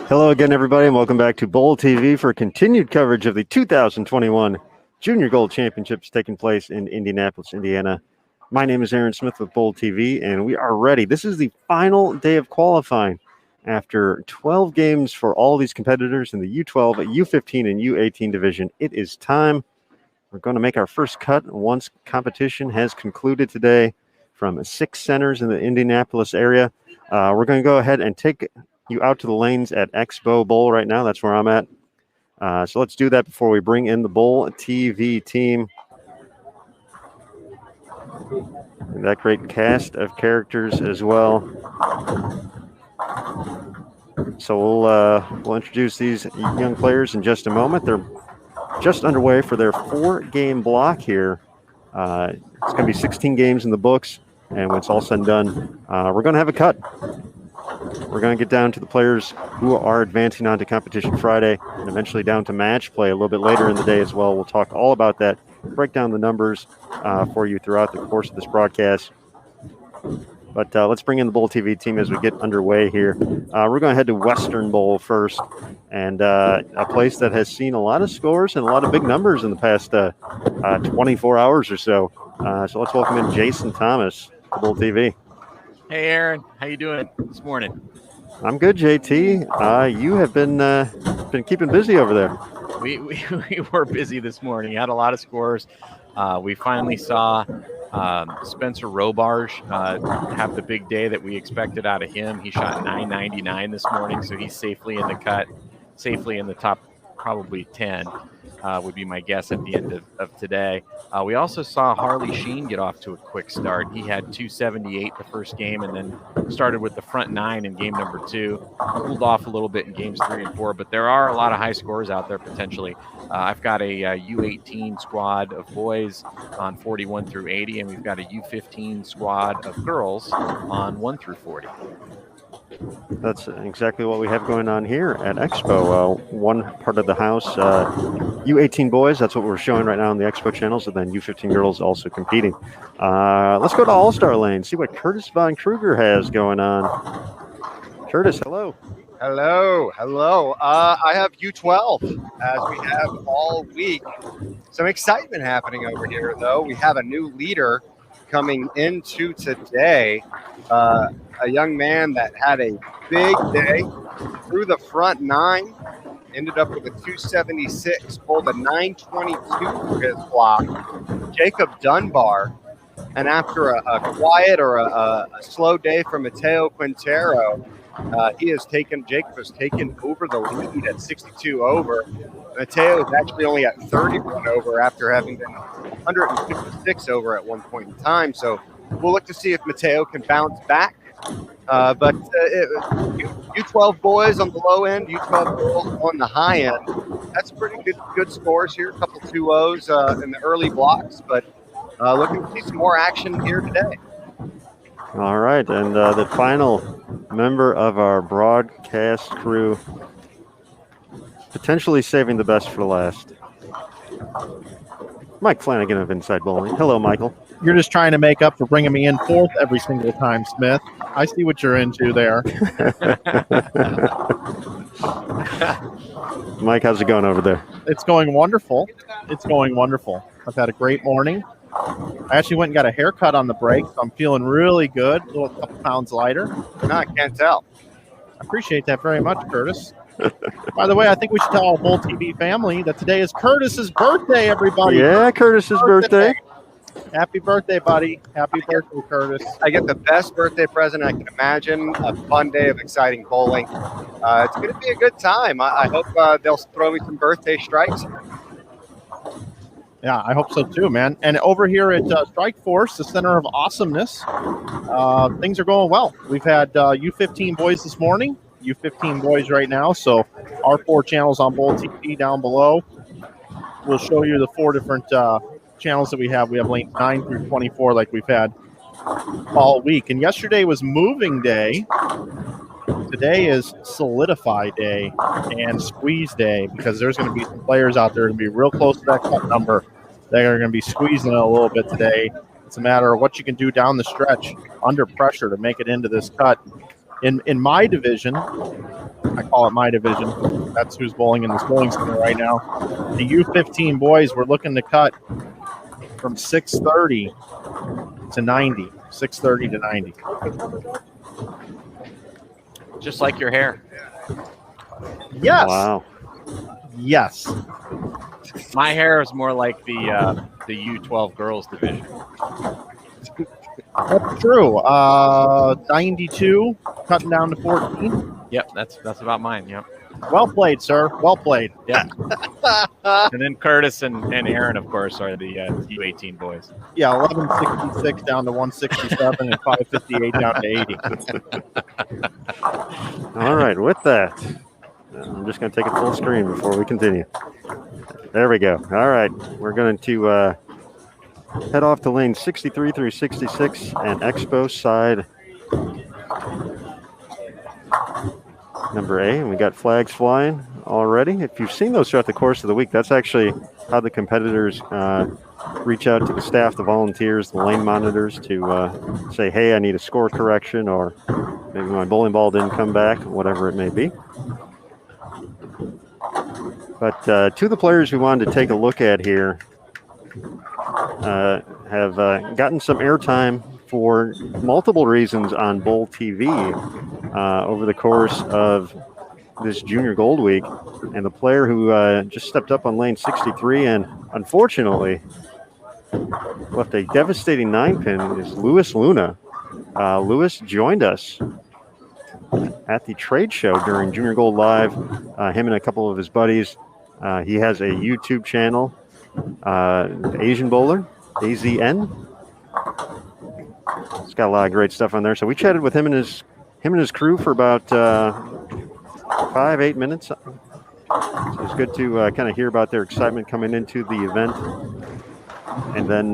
Hello again, everybody, and welcome back to Bowl TV for continued coverage of the 2021 Junior Gold Championships taking place in Indianapolis, Indiana. My name is Aaron Smith with Bowl TV, and we are ready. This is the final day of qualifying. After 12 games for all these competitors in the U12, U15, and U18 division, it is time. We're going to make our first cut once competition has concluded today from 6 centers in the Indianapolis area. We're going to go ahead and take you out to the lanes at Expo Bowl right now. That's where I'm at. So let's do that before we bring in the Bowl TV team. And that great cast of characters as well. So we'll introduce these young players in just a moment. They're just underway for their 4-game block here. It's going to be 16 games in the books, and when it's all said and done, we're going to have a cut. We're going to get down to the players who are advancing on to competition Friday and eventually down to match play a little bit later in the day as well. We'll talk all about that, break down the numbers for you throughout the course of this broadcast. But let's bring in the Bowl TV team as we get underway here. We're going to head to Western Bowl first, and a place that has seen a lot of scores and a lot of big numbers in the past 24 hours or so. So let's welcome in Jason Thomas to Bowl TV. Hey, Aaron. How you doing this morning? I'm good, JT. You have been keeping busy over there. We were busy this morning. Had a lot of scores. We finally saw Spencer Robarge have the big day that we expected out of him. He shot 999 this morning, so he's safely in the cut, safely in the top probably 10. Would be my guess at the end of today. We also saw Harley Sheen get off to a quick start. He had 278 the first game and then started with the front 9 in game number 2. Cooled off a little bit in games 3 and 4, but there are a lot of high scores out there potentially. I've got a U18 squad of boys on 41 through 80, and we've got a U15 squad of girls on 1 through 40. That's exactly what we have going on here at Expo. One part of the house, U18 boys, that's what we're showing right now on the Expo channels, and then U15 girls also competing. Let's go to All-Star Lane, see what Curtis Von Kruger has going on. Curtis, hello. Hello. I have U12, as we have all week. Some excitement happening over here, though. We have a new leader coming into today. A young man that had a big day through the front 9, ended up with a 276, pulled a 922 for his block. Jacob Dunbar, and after a quiet or a slow day for Mateo Quintero, Jacob has taken over the lead at 62 over. Mateo is actually only at 31 over after having been 156 over at one point in time. So we'll look to see if Mateo can bounce back. But U12 boys on the low end, U12 girls on the high end. That's pretty good scores here. A couple 2-0s in the early blocks, but looking to see some more action here today. All right, and the final member of our broadcast crew, potentially saving the best for last, Mike Flanagan of Inside Bowling. Hello, Michael. You're just trying to make up for bringing me in fourth every single time, Smith. I see what you're into there. Mike, how's it going over there? It's going wonderful. I've had a great morning. I actually went and got a haircut on the break, so I'm feeling really good. A couple pounds lighter. No, I can't tell. I appreciate that very much, Curtis. By the way, I think we should tell our Bowl TV family that today is Curtis's birthday, everybody. Yeah, Curtis's birthday. Happy birthday, buddy. Happy birthday, Curtis. I get the best birthday present I can imagine, a fun day of exciting bowling. It's going to be a good time. I hope they'll throw me some birthday strikes. Yeah, I hope so too, man. And over here at Strike Force, the center of awesomeness, things are going well. We've had U15 boys this morning, U15 boys right now. So our 4 channels on Bowl TV down below will show you the 4 different channels that we have. We have lanes 9 through 24 like we've had all week. And yesterday was moving day. Today is solidify day and squeeze day, because there's going to be some players out there going to be real close to that cut number. They are going to be squeezing it a little bit today. It's a matter of what you can do down the stretch under pressure to make it into this cut. In my division, I call it my division. That's who's bowling in this bowling center right now. The U15 boys, we're looking to cut from 630 to 90. 630 to 90. Just like your hair. Yes. Wow. Yes. My hair is more like the U12 girls division. That's true. 92, cutting down to 14. Yep, that's about mine. Yep. Well played, sir. Well played. Yep. And then Curtis and Aaron, of course, are the U18 boys. Yeah, 1166 down to 167 and 558 down to 80. All right, with that, I'm just going to take it full screen before we continue. There we go. All right, we're going to head off to lane 63 through 66 and Expo side number A, and we got flags flying already. If you've seen those throughout the course of the week, that's actually how the competitors reach out to the staff, the volunteers, the lane monitors to say, hey, I need a score correction, or maybe my bowling ball didn't come back, whatever it may be. But two of the players we wanted to take a look at here have gotten some airtime for multiple reasons on Bowl TV over the course of this Junior Gold Week. And the player who just stepped up on lane 63 and unfortunately left a devastating 9-pin is Luis Luna. Luis joined us at the trade show during Junior Gold Live, him and a couple of his buddies. He has a YouTube channel, Asian Bowler, AZN. It's got a lot of great stuff on there. So we chatted with him and his crew for about 5-8 minutes. So it's good to kind of hear about their excitement coming into the event. And then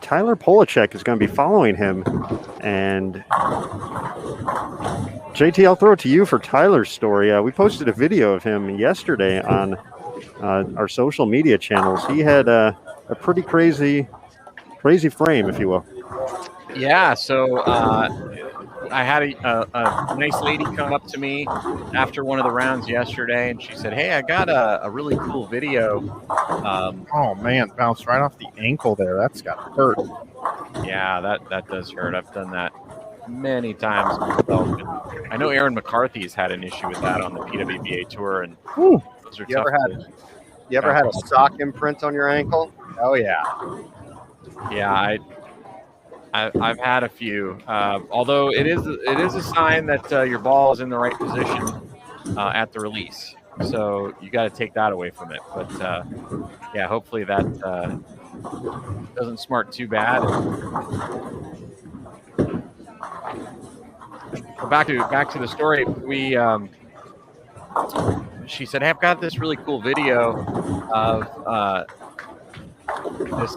Tyler Polacek is going to be following him. And JT, I'll throw it to you for Tyler's story. We posted a video of him yesterday on our social media channels. He had a pretty crazy frame, if you will. Yeah, so I had a nice lady come up to me after one of the rounds yesterday, and she said, hey, I got a really cool video. Oh, man, bounced right off the ankle there. That's got to hurt. Yeah, that does hurt. I've done that many times myself. And I know Aaron McCarthy's had an issue with that on the PWBA tour, and those are You tough. ever had a sock imprint on your ankle? Oh, yeah. Yeah, I've had a few. Although it is a sign that your ball is in the right position at the release. So you got to take that away from it. But yeah, hopefully that doesn't smart too bad. But back to the story. She said, hey, I've got this really cool video of this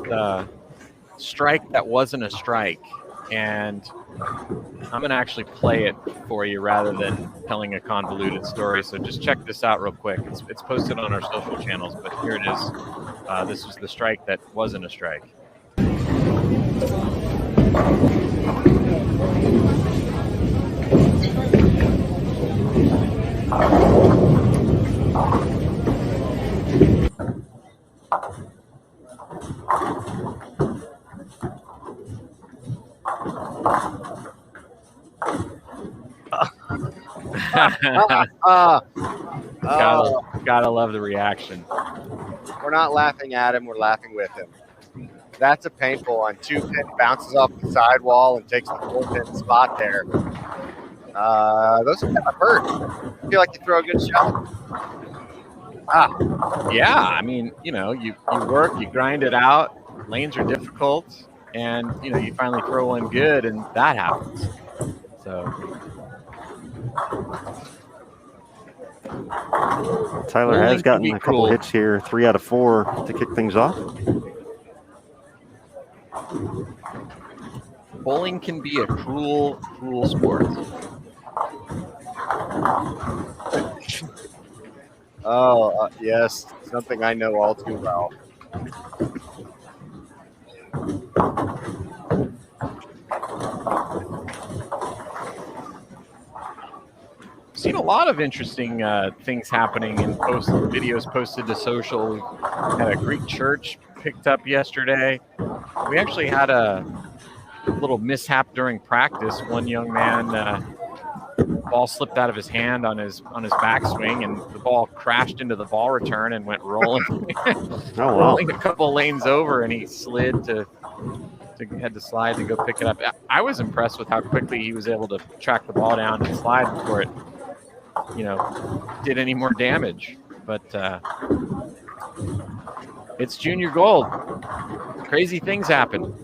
strike that wasn't a strike, and I'm going to actually play it for you rather than telling a convoluted story. So just check this out real quick. It's posted on our social channels, but here it is. This was the strike that wasn't a strike. Gotta love the reaction. We're not laughing at him. We're laughing with him. That's a paintball on 2-pin, bounces off the sidewall and takes the 4-pin spot there. Those are kind of hurt. I feel like you throw a good shot. Yeah, I mean, you work, you grind it out. Lanes are difficult, and you finally throw one good, and that happens. So Tyler has gotten a couple hits here, 3 out of 4 to kick things off. Bowling can be a cruel, cruel sport. Yes, something I know all too well. seen a lot of interesting things happening in videos posted to social. We had a Greek church picked up yesterday. We actually had a little mishap during practice. One young man, ball slipped out of his hand on his backswing, and the ball crashed into the ball return and went rolling, rolling a couple lanes over, and he slid had to slide to go pick it up. I was impressed with how quickly he was able to track the ball down and slide before it, did any more damage. But it's junior gold. Crazy things happen.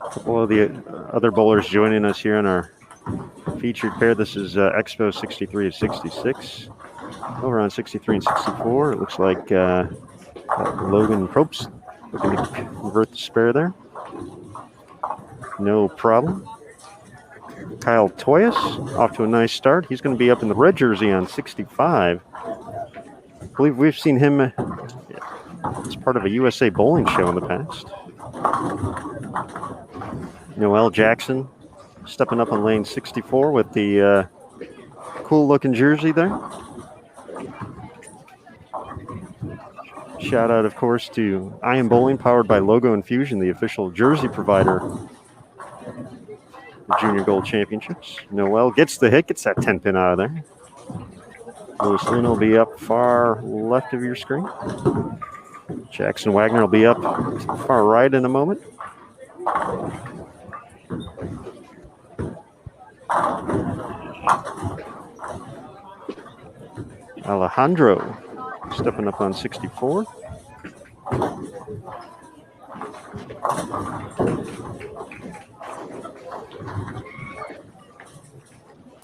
A couple of the other bowlers joining us here in our featured pair. This is Expo 63 and 66. Over on 63 and 64, it looks like Logan Probst looking to convert the spare there. No problem. Kyle Toyas off to a nice start. He's going to be up in the red jersey on 65. I believe we've seen him as part of a USA bowling show in the past. Noel Jackson stepping up on lane 64 with the cool looking jersey there. Shout out, of course, to I Am Bowling, powered by Logo Infusion, the official jersey provider of the Junior Gold Championships. Noel gets the hit, gets that 10 pin out of there. Lewis Luna will be up far left of your screen. Jackson Wagner will be up far right in a moment. Alejandro stepping up on 64.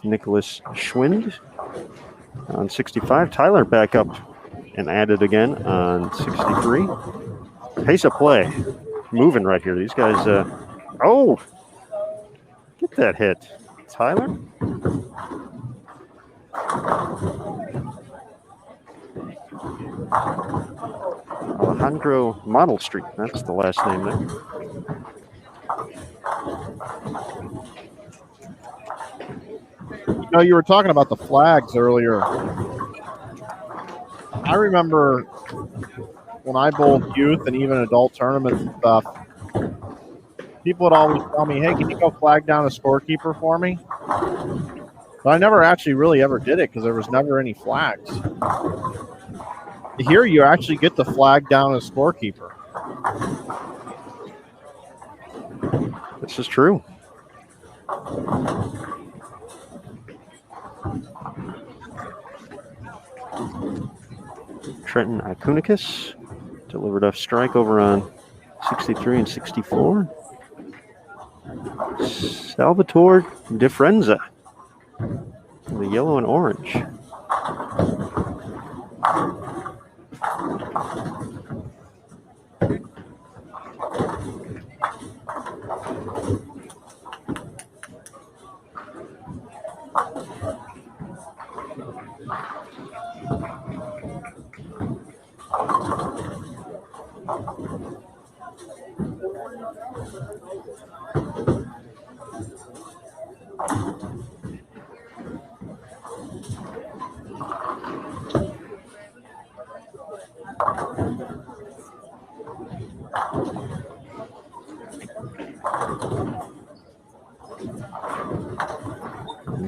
Nicholas Schwind on 65. Tyler back up and added again on 63. Pace of play. Moving right here. These guys, get that hit. Tyler? Alejandro Model Street. That's the last name there. You were talking about the flags earlier. I remember when I bowled youth and even adult tournaments and stuff, people would always tell me, hey, can you go flag down a scorekeeper for me? But I never actually really ever did it because there was never any flags. Here you actually get the flag down a scorekeeper. This is true. Trenton Akunikis delivered off strike over on 63 and 64. Salvatore DeFrenza, the yellow and orange.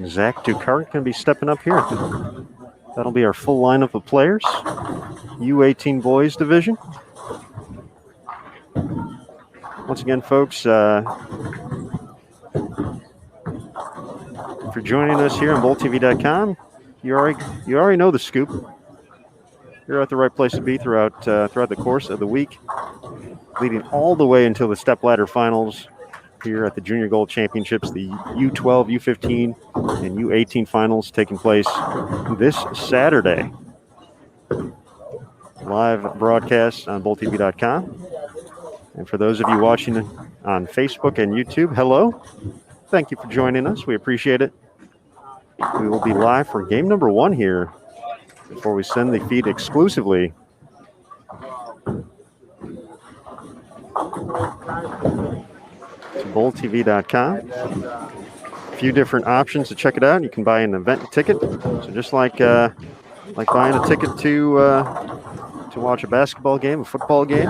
Zach Ducart going to be stepping up here. That'll be our full lineup of players. U18 boys division. Once again, folks, for joining us here on BowlTV.com, you already know the scoop. You're at the right place to be throughout the course of the week, leading all the way until the stepladder finals here at the Junior Gold Championships, the U12, U15, and U18 finals taking place this Saturday. Live broadcast on BowlTV.com. And for those of you watching on Facebook and YouTube, hello. Thank you for joining us. We appreciate it. We will be live for game number 1 here before we send the feed exclusively It's bowltv.com. A few different options to check it out. You can buy an event ticket. So just like buying a ticket to watch a basketball game, a football game.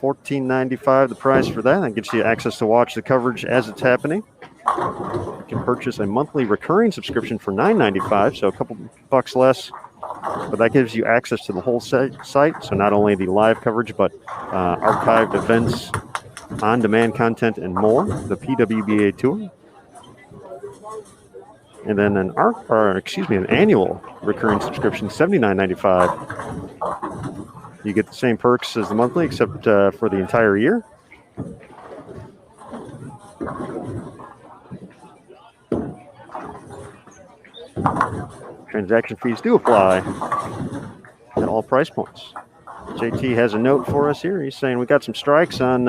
$14.95 the price for that. That gives you access to watch the coverage as it's happening. You can purchase a monthly recurring subscription for $9.95, so a couple bucks less. But that gives you access to the whole site. So not only the live coverage, but archived events, on-demand content, and more. The PWBA Tour. And then an annual recurring subscription, $79.95. You get the same perks as the monthly, except for the entire year. Transaction fees do apply at all price points. JT has a note for us here. He's saying we got some strikes on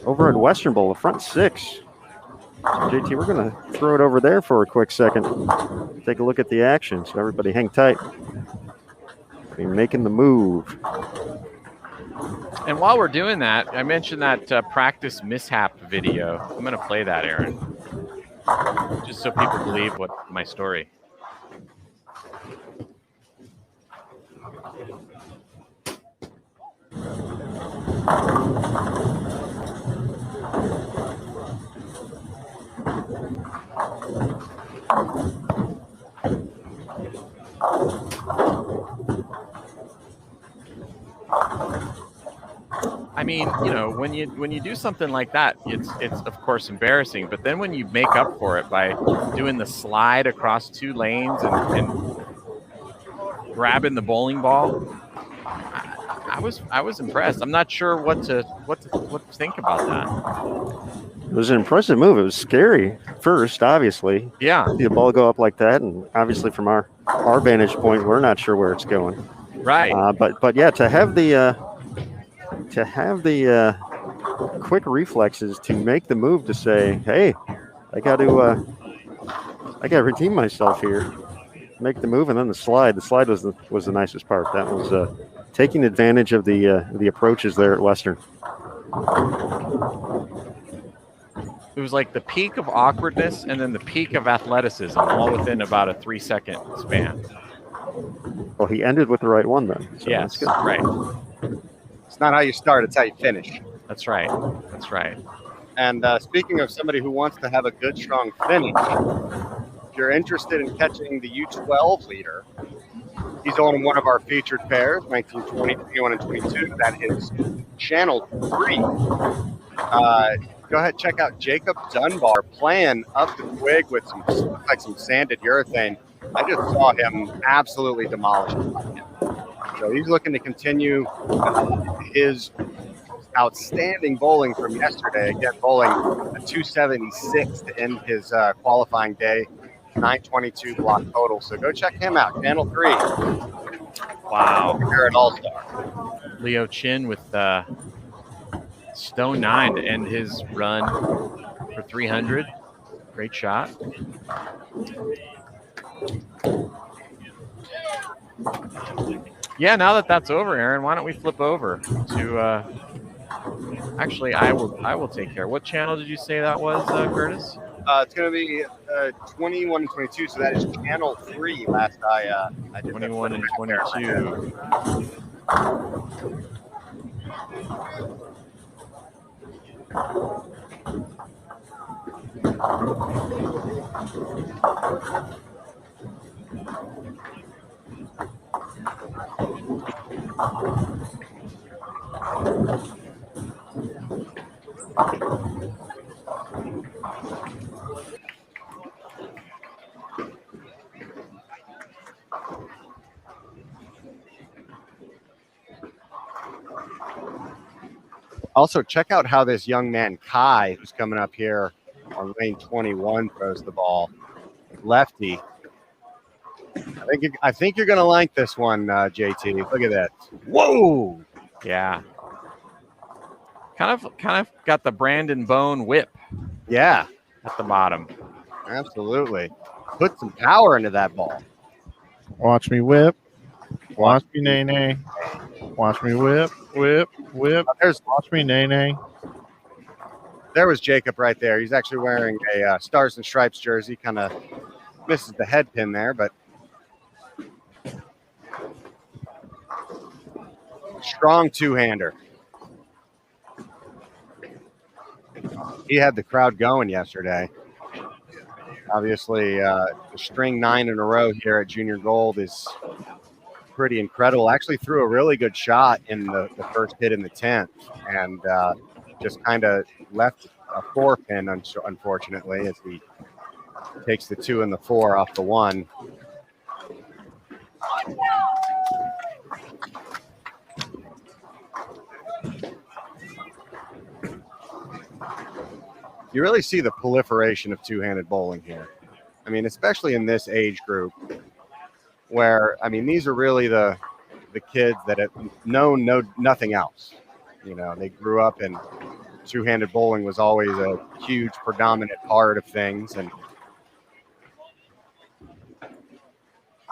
over at Western Bowl, the front six. So JT, we're going to throw it over there for a quick second. Take a look at the action. So everybody hang tight. We're making the move. And while we're doing that, I mentioned that practice mishap video. I'm going to play that, Aaron, just so people believe what my story. I mean, you know, when you do something like that, it's of course embarrassing. But then when you make up for it by doing the slide across two lanes and grabbing the bowling ball, I was impressed. I'm not sure what to think about that. It was an impressive move. It was scary first, obviously. Yeah. See the ball go up like that, and obviously from our vantage point, we're not sure where it's going. Right. But yeah, to have the quick reflexes to make the move to say, hey, I got to redeem myself here, make the move, and then the slide. The slide was the nicest part. That was taking advantage of the approaches there at Western. It was like the peak of awkwardness and then the peak of athleticism, all within about a 3-second span. Well, he ended with the right one then. So yes, that's good. right. It's not how you start, it's how you finish. That's right. That's right. And speaking of somebody who wants to have a good, strong finish, if you're interested in catching the U12 leader, he's on one of our featured pairs, 1920, 21, and 22. That is Channel 3. Go ahead, check out Jacob Dunbar playing up the twig with some sanded urethane. I just saw him absolutely demolish him. So he's looking to continue his outstanding bowling from yesterday. Again, bowling a 276 to end his qualifying day, 922 block total. So go check him out, Channel 3. Wow. Here at All-Star. Leo Chin with Stone 9 to end his run for 300. Great shot. Yeah, now that that's over, Aaron, why don't we flip over to actually I will take care. What channel did you say that was, Curtis? It's going to be 21 and 22, so that is Channel 3 last I did. 21 and 22. Also, check out how this young man, Kai, who's coming up here on lane 21, throws the ball. Lefty. I think you're going to like this one, JT. Look at that. Whoa! Yeah. Kind of got the Brandon Bone whip. Yeah. At the bottom. Absolutely. Put some power into that ball. Watch me whip. Watch me nay nay. Watch me whip, whip, whip. Watch me nay. There was Jacob right there. He's actually wearing a Stars and Stripes jersey. Kind of misses the head pin there, but strong two-hander. He had the crowd going yesterday. Obviously, the string 9 in a row here at Junior Gold is pretty incredible. Actually threw a really good shot in the first hit in the 10th and just kind of left a 4 pin, unfortunately, as he takes the 2 and the 4 off the 1. You really see the proliferation of two-handed bowling here. I mean, especially in this age group where, I mean, these are really the kids that have known nothing else. You know, they grew up and two-handed bowling was always a huge predominant part of things. And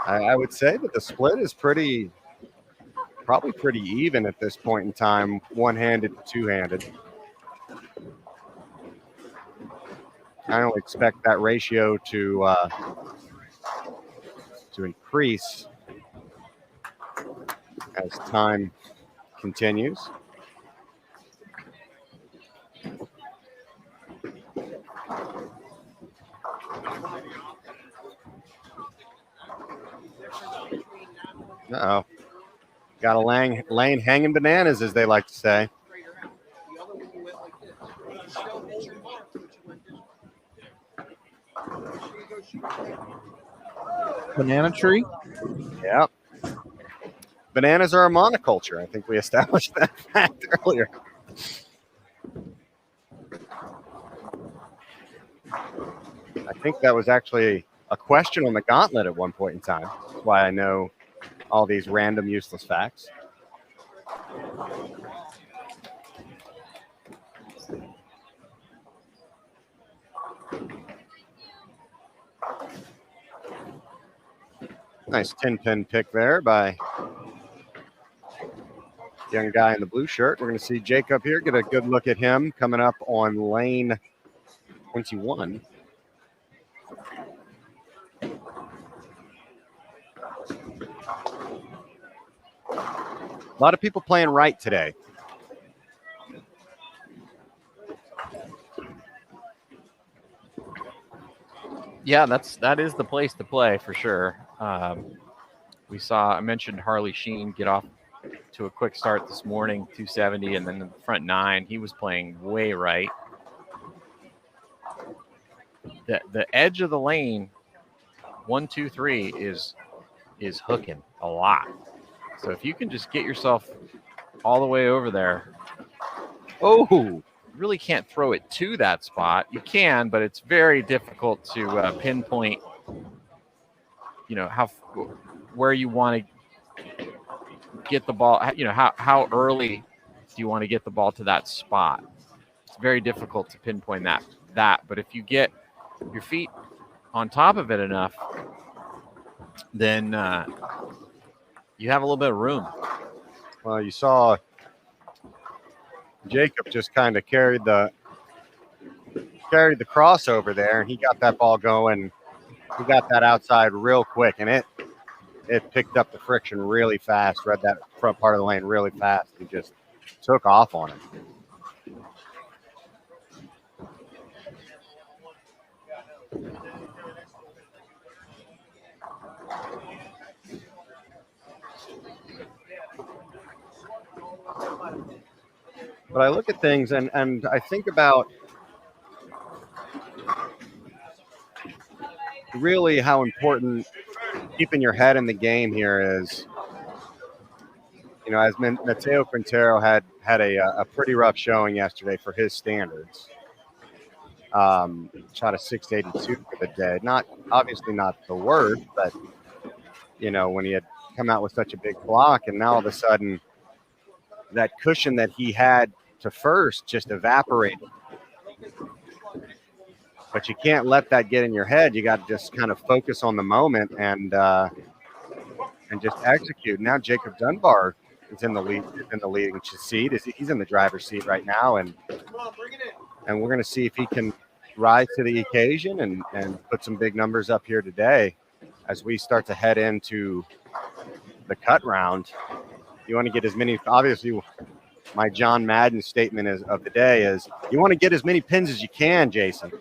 I would say that the split is probably pretty even at this point in time, one-handed to two-handed. I don't expect that ratio to increase as time continues. Uh-oh. Got a lane hanging bananas, as they like to say. Banana tree? Yep. Bananas are a monoculture. I think we established that fact earlier. I think that was actually a question on the gauntlet at one point in time. That's why I know all these random useless facts. Nice 10-pin pick there by young guy in the blue shirt. We're going to see Jacob here. Get a good look at him coming up on lane 21. A lot of people playing right today. Yeah, that is the place to play for sure. I mentioned Harley Sheen get off to a quick start this morning, 270, and then in the front 9, he was playing way right. The edge of the lane, 1, 2, 3 is hooking a lot. So if you can just get yourself all the way over there, you really can't throw it to that spot. You can, but it's very difficult to pinpoint, where you want to get the ball. How early do you want to get the ball to that spot? It's very difficult to pinpoint that. But if you get your feet on top of it enough, then you have a little bit of room. Well, you saw Jacob just kind of carried the crossover there, and he got that ball going. He got that outside real quick, and it picked up the friction really fast, read that front part of the lane really fast, and just took off on it. But I look at things and I think about really how important keeping your head in the game here is. As Mateo Quintero had a pretty rough showing yesterday for his standards. Shot a 682 for the day. Obviously not the worst, but when he had come out with such a big block, and now all of a sudden that cushion that he had to first just evaporated. But you can't let that get in your head. You got to just kind of focus on the moment and just execute. Now Jacob Dunbar is in the leading seat. He's in the driver's seat right now, and we're going to see if he can rise to the occasion and put some big numbers up here today as we start to head into the cut round. You want to get as many, obviously, my John Madden statement of the day is you want to get as many pins as you can, Jason. You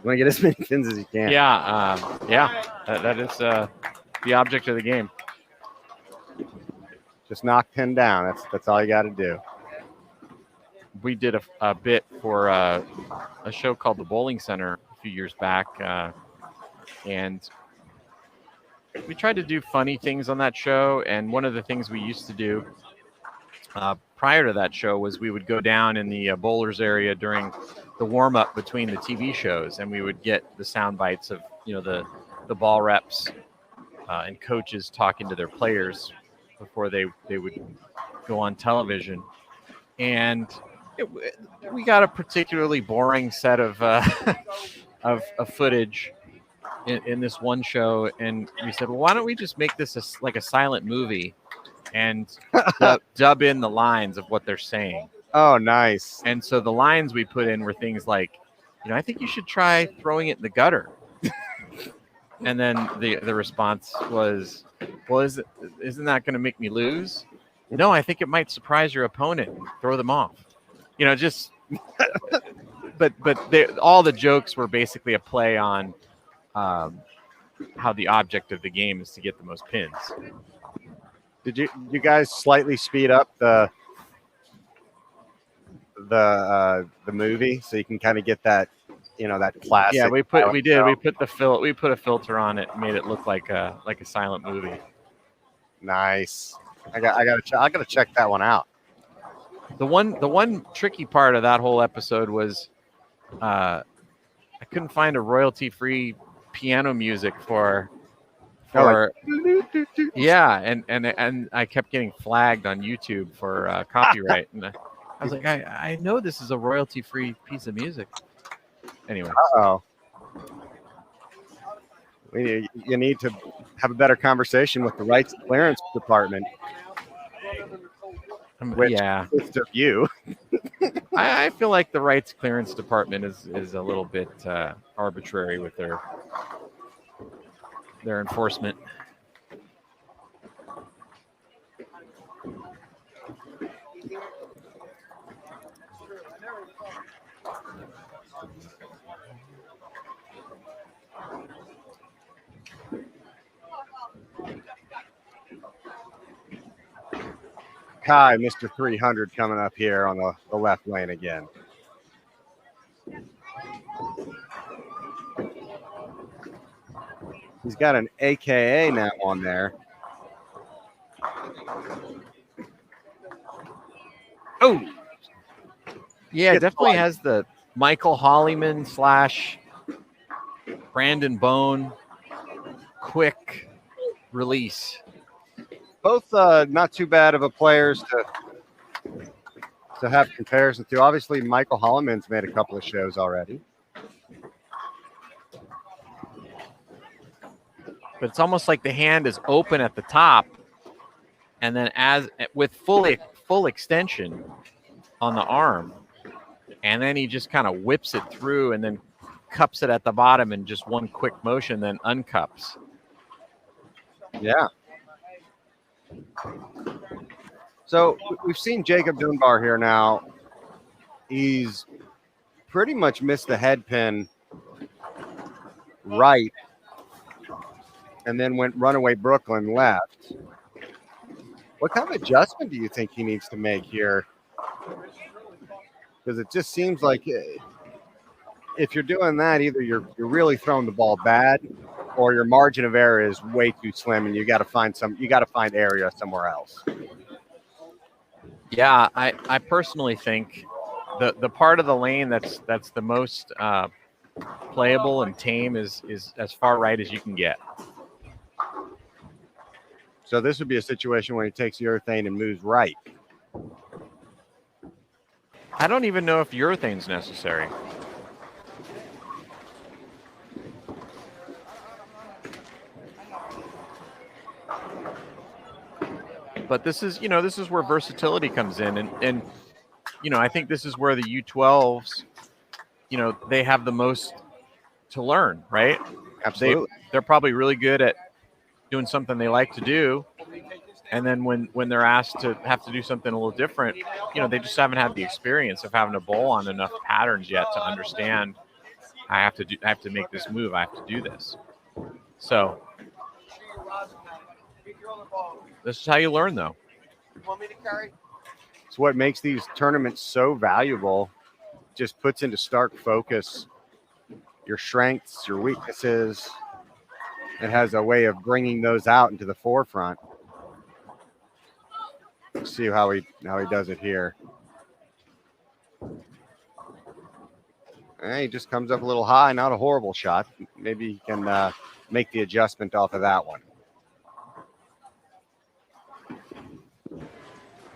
want to get as many pins as you can. Yeah, that is the object of the game. Just knock pin down. That's all you got to do. We did a bit for a show called The Bowling Center a few years back, and we tried to do funny things on that show. And one of the things we used to do prior to that show was we would go down in the bowlers area during the warm-up between the TV shows, and we would get the sound bites of the ball reps and coaches talking to their players before they would go on television. And we got a particularly boring set of footage in this one show, and we said, well, why don't we just make this like a silent movie and dub in the lines of what they're saying. Oh, nice. And so the lines we put in were things like, I think you should try throwing it in the gutter. And then the response was, well, isn't that going to make me lose? No, I think it might surprise your opponent and throw them off. Just but all the jokes were basically a play on how the object of the game is to get the most pins. Did you guys slightly speed up the movie so you can kind of get that that classic? Yeah, we put a filter on it, made it look like a silent movie. Nice. I gotta check that one out. The one tricky part of that whole episode was I couldn't find a royalty-free piano music for and I kept getting flagged on YouTube for copyright, and I was like, I know this is a royalty-free piece of music. Anyway. You need to have a better conversation with the rights clearance department. Which consists of you. I feel like the rights clearance department is a little bit arbitrary with their enforcement. Kai, Mr. 300 coming up here on the left lane again. He's got an AKA now on there. Oh, yeah, it definitely has the Michael Hollyman / Brandon Bone quick release. Both not too bad of a players to have comparison to. Obviously, Michael Holloman's made a couple of shows already. But it's almost like the hand is open at the top, and then with full extension on the arm, and then he just kind of whips it through and then cups it at the bottom in just one quick motion, then uncups. Yeah. So we've seen Jacob Dunbar here now. He's pretty much missed the head pin right, and then went runaway Brooklyn left. What kind of adjustment do you think he needs to make here? Because it just seems like if you're doing that, either you're really throwing the ball bad, or your margin of error is way too slim, and you got to find area somewhere else. Yeah, I personally think the part of the lane that's the most playable and tame is as far right as you can get. So this would be a situation where he takes urethane and moves right. I don't even know if urethane's necessary. But this is where versatility comes in, and I think this is where the U12s, they have the most to learn, right? Absolutely. They're probably really good at doing something they like to do, and then when they're asked to have to do something a little different, they just haven't had the experience of having to bowl on enough patterns yet to understand. I have to make this move. I have to do this. So this is how you learn, though. It's what makes these tournaments so valuable. Just puts into stark focus your strengths, your weaknesses. It has a way of bringing those out into the forefront. Let's see how he does it here. And he just comes up a little high. Not a horrible shot. Maybe he can make the adjustment off of that one.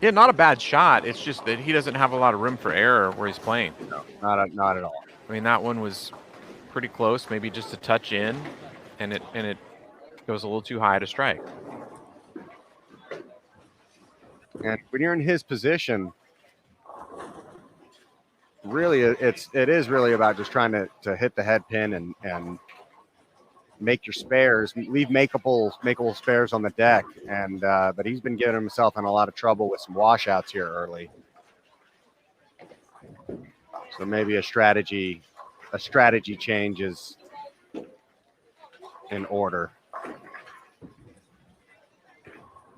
Yeah, not a bad shot. It's just that he doesn't have a lot of room for error where he's playing. No, not at all. I mean, that one was pretty close, maybe just a touch in, and it goes a little too high to strike. And when you're in his position, really, it is really about just trying to hit the head pin and make your spares, leave makeable spares on the deck. And but he's been getting himself in a lot of trouble with some washouts here early. So maybe a strategy change is in order.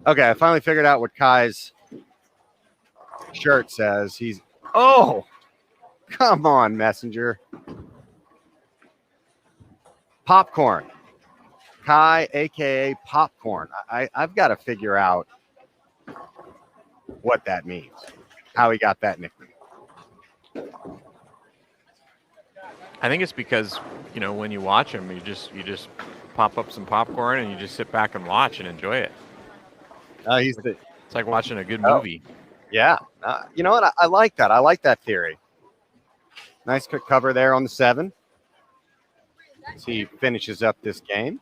Okay, I finally figured out what Kai's shirt says. Oh, come on, Messenger. Popcorn. Kai, a.k.a. Popcorn. I've got to figure out what that means, how he got that nickname. I think it's because, when you watch him, you just pop up some popcorn and you just sit back and watch and enjoy it. It's like watching a good movie. Yeah. You know what? I like that. I like that theory. Nice quick cover there on the 7. As he finishes up this game.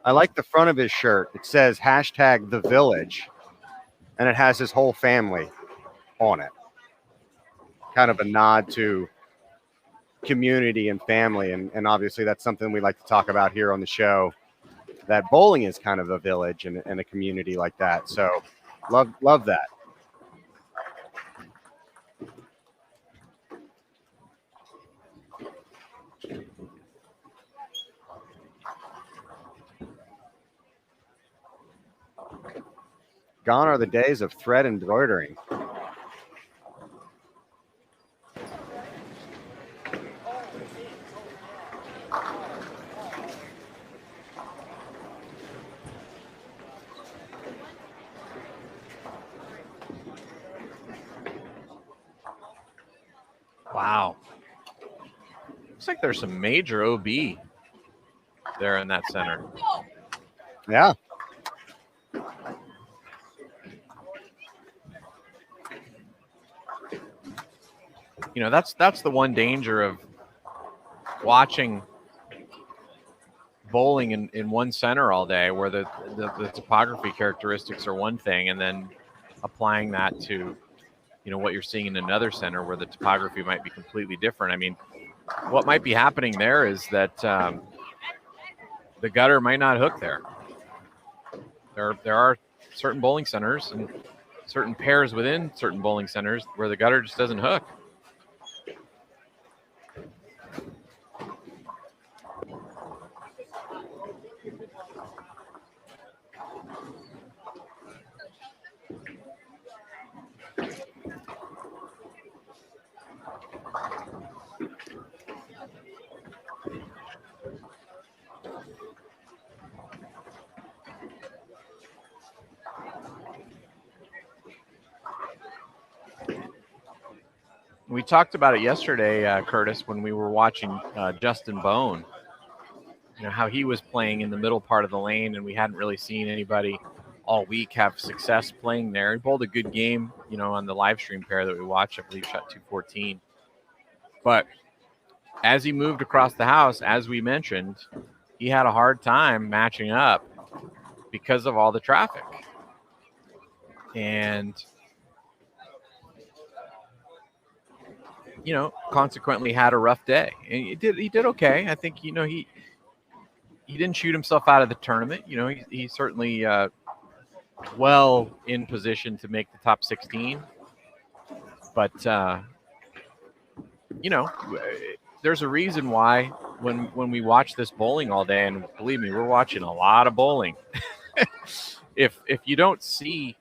I like the front of his shirt. It says #TheVillage, and it has his whole family on it. Kind of a nod to community and family, and obviously that's something we like to talk about here on the show, that bowling is kind of a village and a community like that. So love that. Gone are the days of thread embroidering. Wow. Looks like there's some major OB there in that center. Yeah. That's the one danger of watching bowling in one center all day, where the topography characteristics are one thing, and then applying that to what you're seeing in another center where the topography might be completely different. I mean, what might be happening there is that the gutter might not hook there. There are certain bowling centers and certain pairs within certain bowling centers where the gutter just doesn't hook. We talked about it yesterday, Curtis, when we were watching Justin Bone, how he was playing in the middle part of the lane, and we hadn't really seen anybody all week have success playing there. He bowled a good game, on the live stream pair that we watched. I believe shot 214. But as he moved across the house, as we mentioned, he had a hard time matching up because of all the traffic. And, consequently had a rough day. And he did okay. I think, he didn't shoot himself out of the tournament. He certainly well in position to make the top 16. But, there's a reason why when we watch this bowling all day, and believe me, we're watching a lot of bowling. If you don't see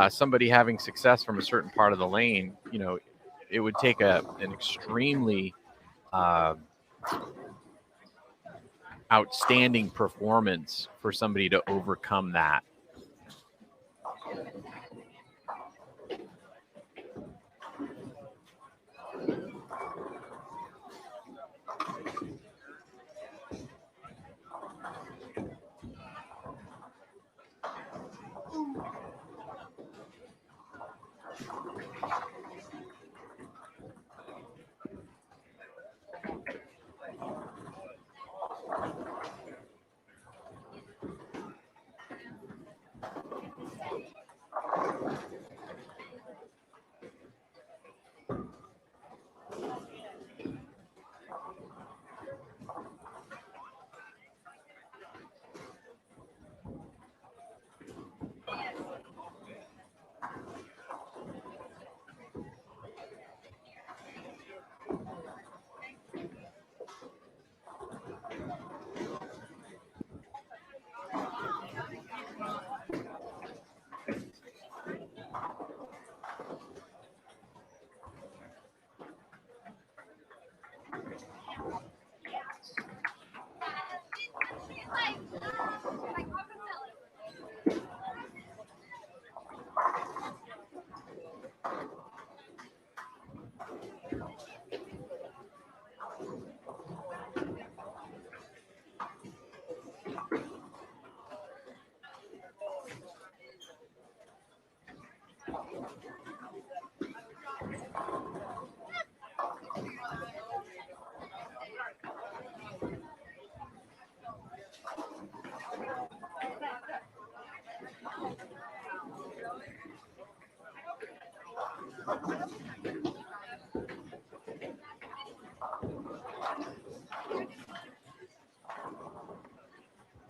somebody having success from a certain part of the lane, it would take an extremely outstanding performance for somebody to overcome that.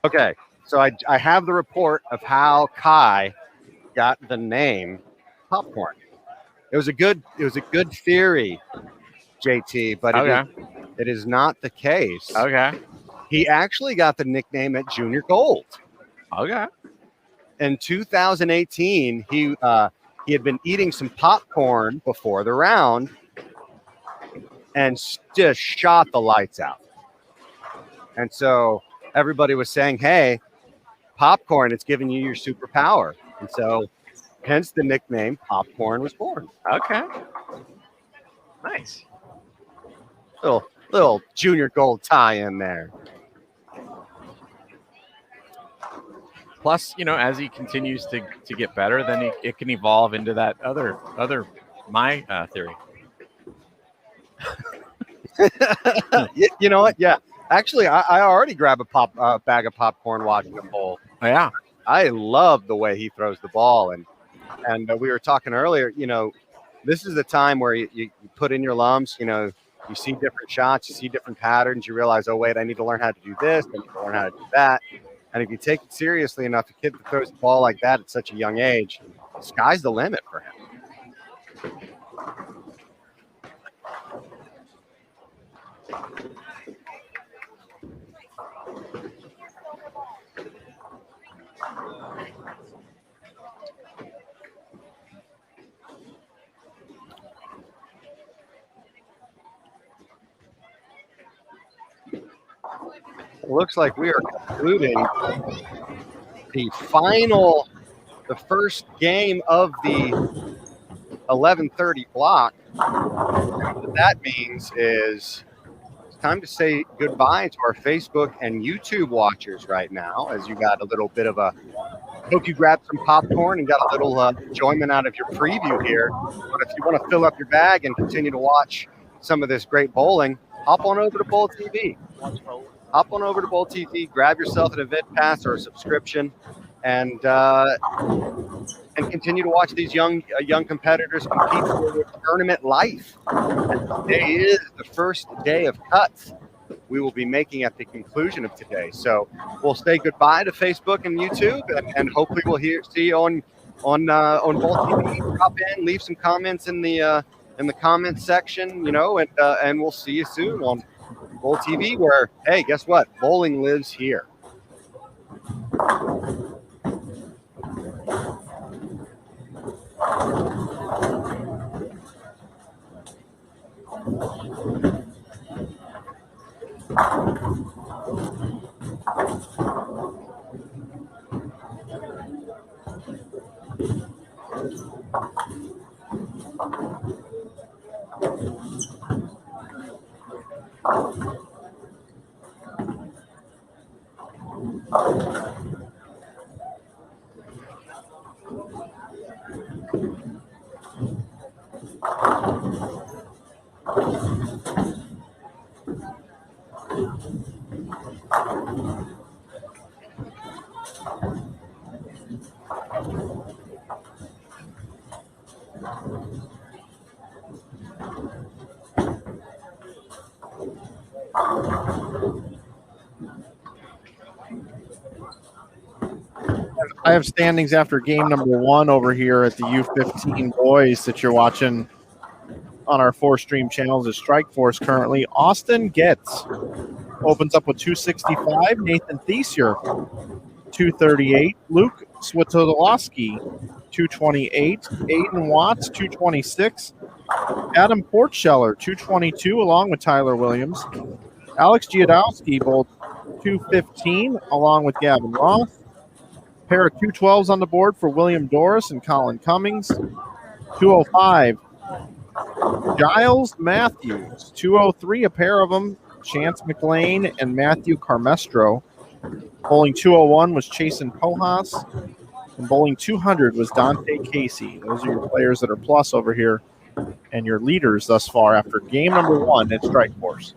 Okay, so I have the report of how Kai got the name Popcorn. It was a good theory, JT, but it is not the case. Okay. He actually got the nickname at Junior Gold. Okay. In 2018, he had been eating some popcorn before the round and just shot the lights out. And so everybody was saying, hey, popcorn, it's giving you your superpower. And so hence the nickname Popcorn was born. Okay. Nice. Little Junior Gold tie in there. Plus, as he continues to get better, then it can evolve into that other my theory. You know what? Yeah. Actually, I already grab a bag of popcorn watching him bowl. Oh, yeah. I love the way he throws the ball. And we were talking earlier, this is the time where you put in your lumps, you see different shots, you see different patterns, you realize, oh, wait, I need to learn how to do this, I need to learn how to do that. And if you take it seriously enough, a kid that throws the ball like that at such a young age, the sky's the limit for him. It looks like we are concluding the first game of the 11:30 block. What that means is it's time to say goodbye to our Facebook and YouTube watchers right now, as you got a little bit of hope you grabbed some popcorn and got a little enjoyment out of your preview here. But if you want to fill up your bag and continue to watch some of this great bowling, hop on over to Bowl TV. Hop on over to Bowl TV, grab yourself an event pass or a subscription, and continue to watch these young competitors compete for their tournament life. And today is the first day of cuts we will be making at the conclusion of today. So we'll say goodbye to Facebook and YouTube, and hopefully we'll see you on Bowl TV. Drop in, leave some comments in the comments section, you know, and we'll see you soon on Bowl TV, where, hey, guess what? Bowling lives here. I have standings after game number 1 over here at the U15 boys that you're watching on our 4 stream channels as Strike Force currently. Austin Getz opens up with 265. Nathan Thiesier, 238. Luke Switolowski, 228. Aiden Watts, 226. Adam Portscheller, 222, along with Tyler Williams. Alex Giadowski, both 215, along with Gavin Roth. Pair of 212s on the board for William Doris and Colin Cummings. 205, Giles Matthews. 203, a pair of them, Chance McLean and Matthew Carmestro. Bowling 201 was Chasen Pojas. And bowling 200 was Dante Casey. Those are your players that are plus over here and your leaders thus far after game number 1 at Strike Force.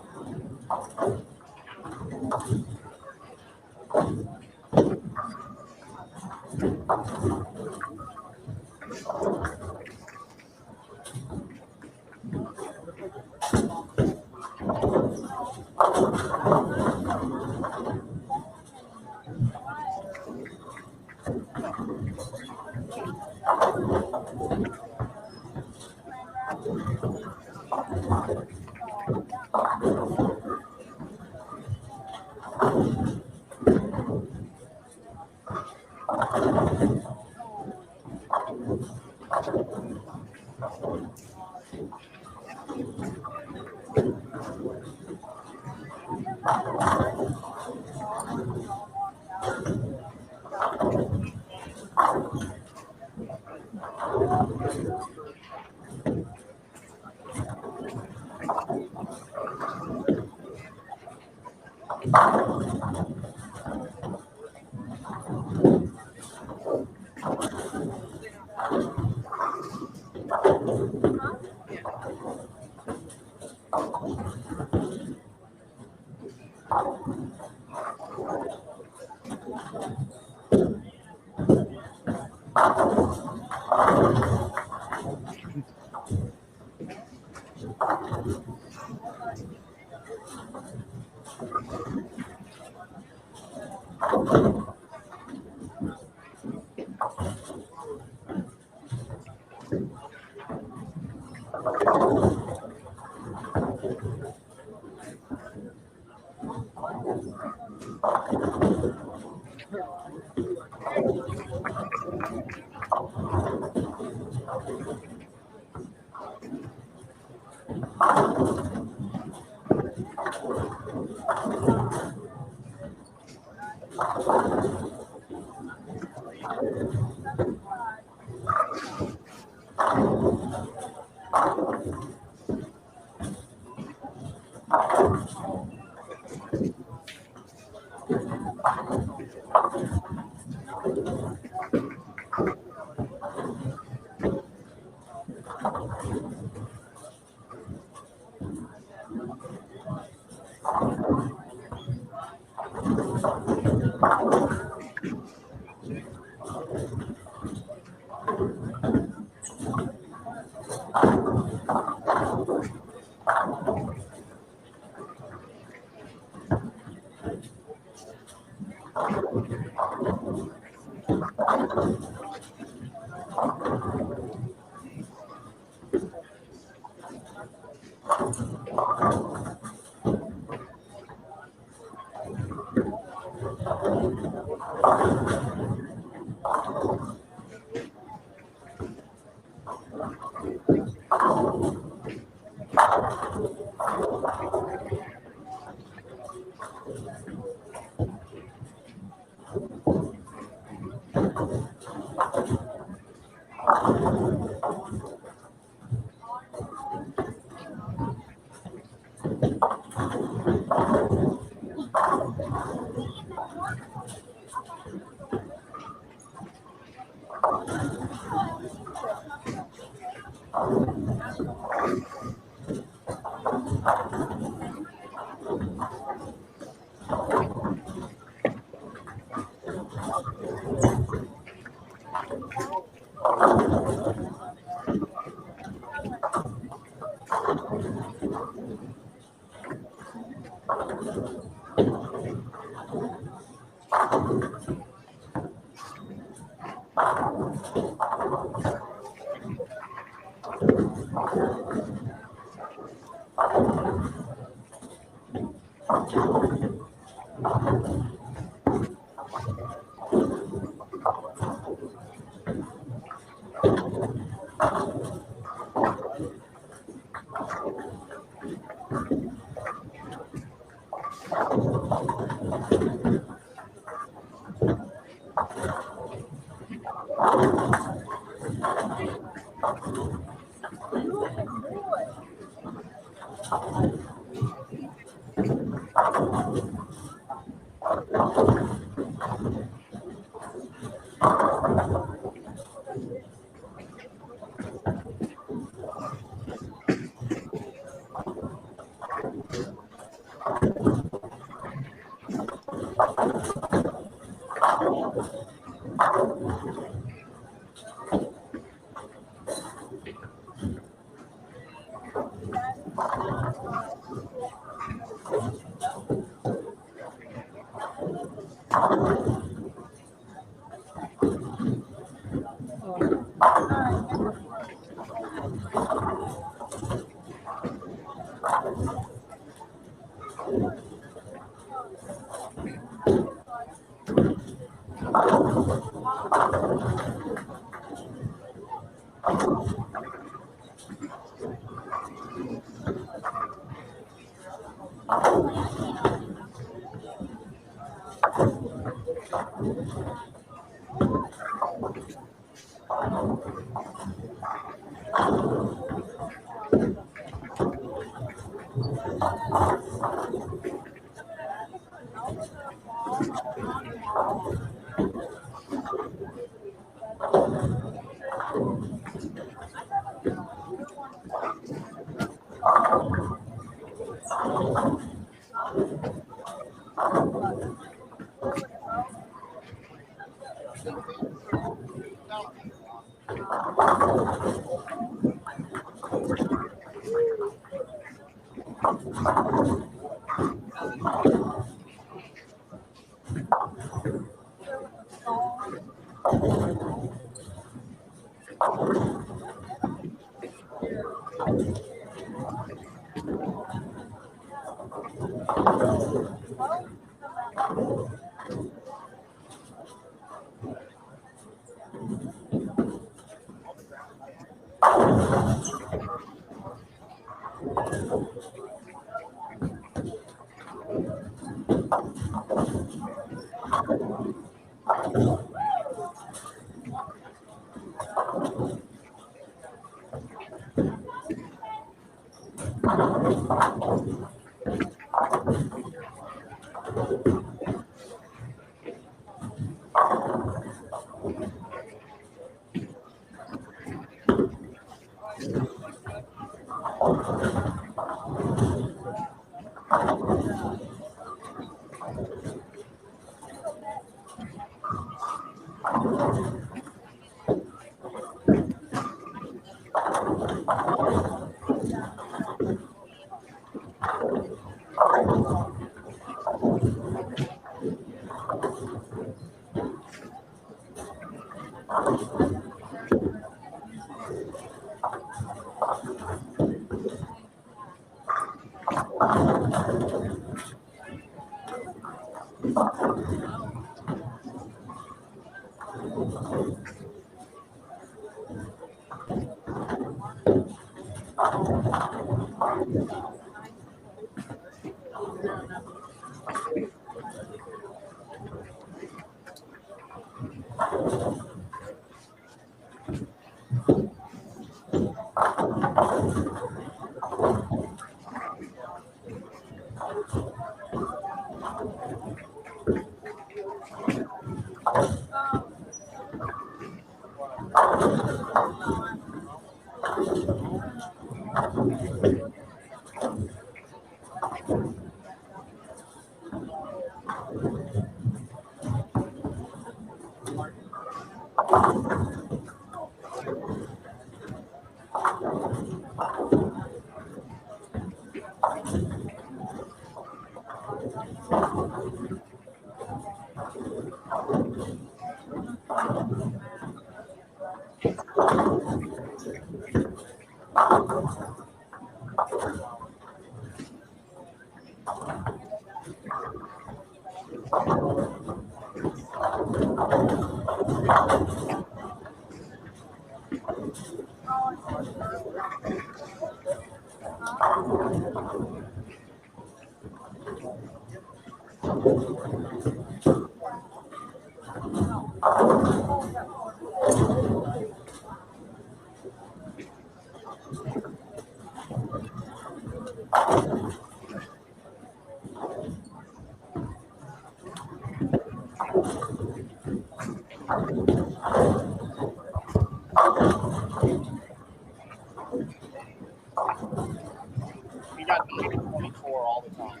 We got 924 all the time.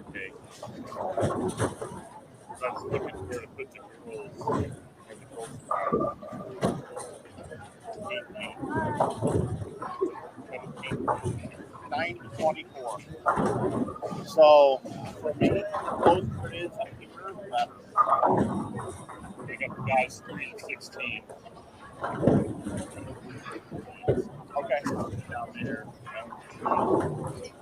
Okay. So I was looking where to put the controls. And the controls are 924. So for me, the closer it is up here, the better. we got the guys 3 to 16. Okay. Down there. All of them.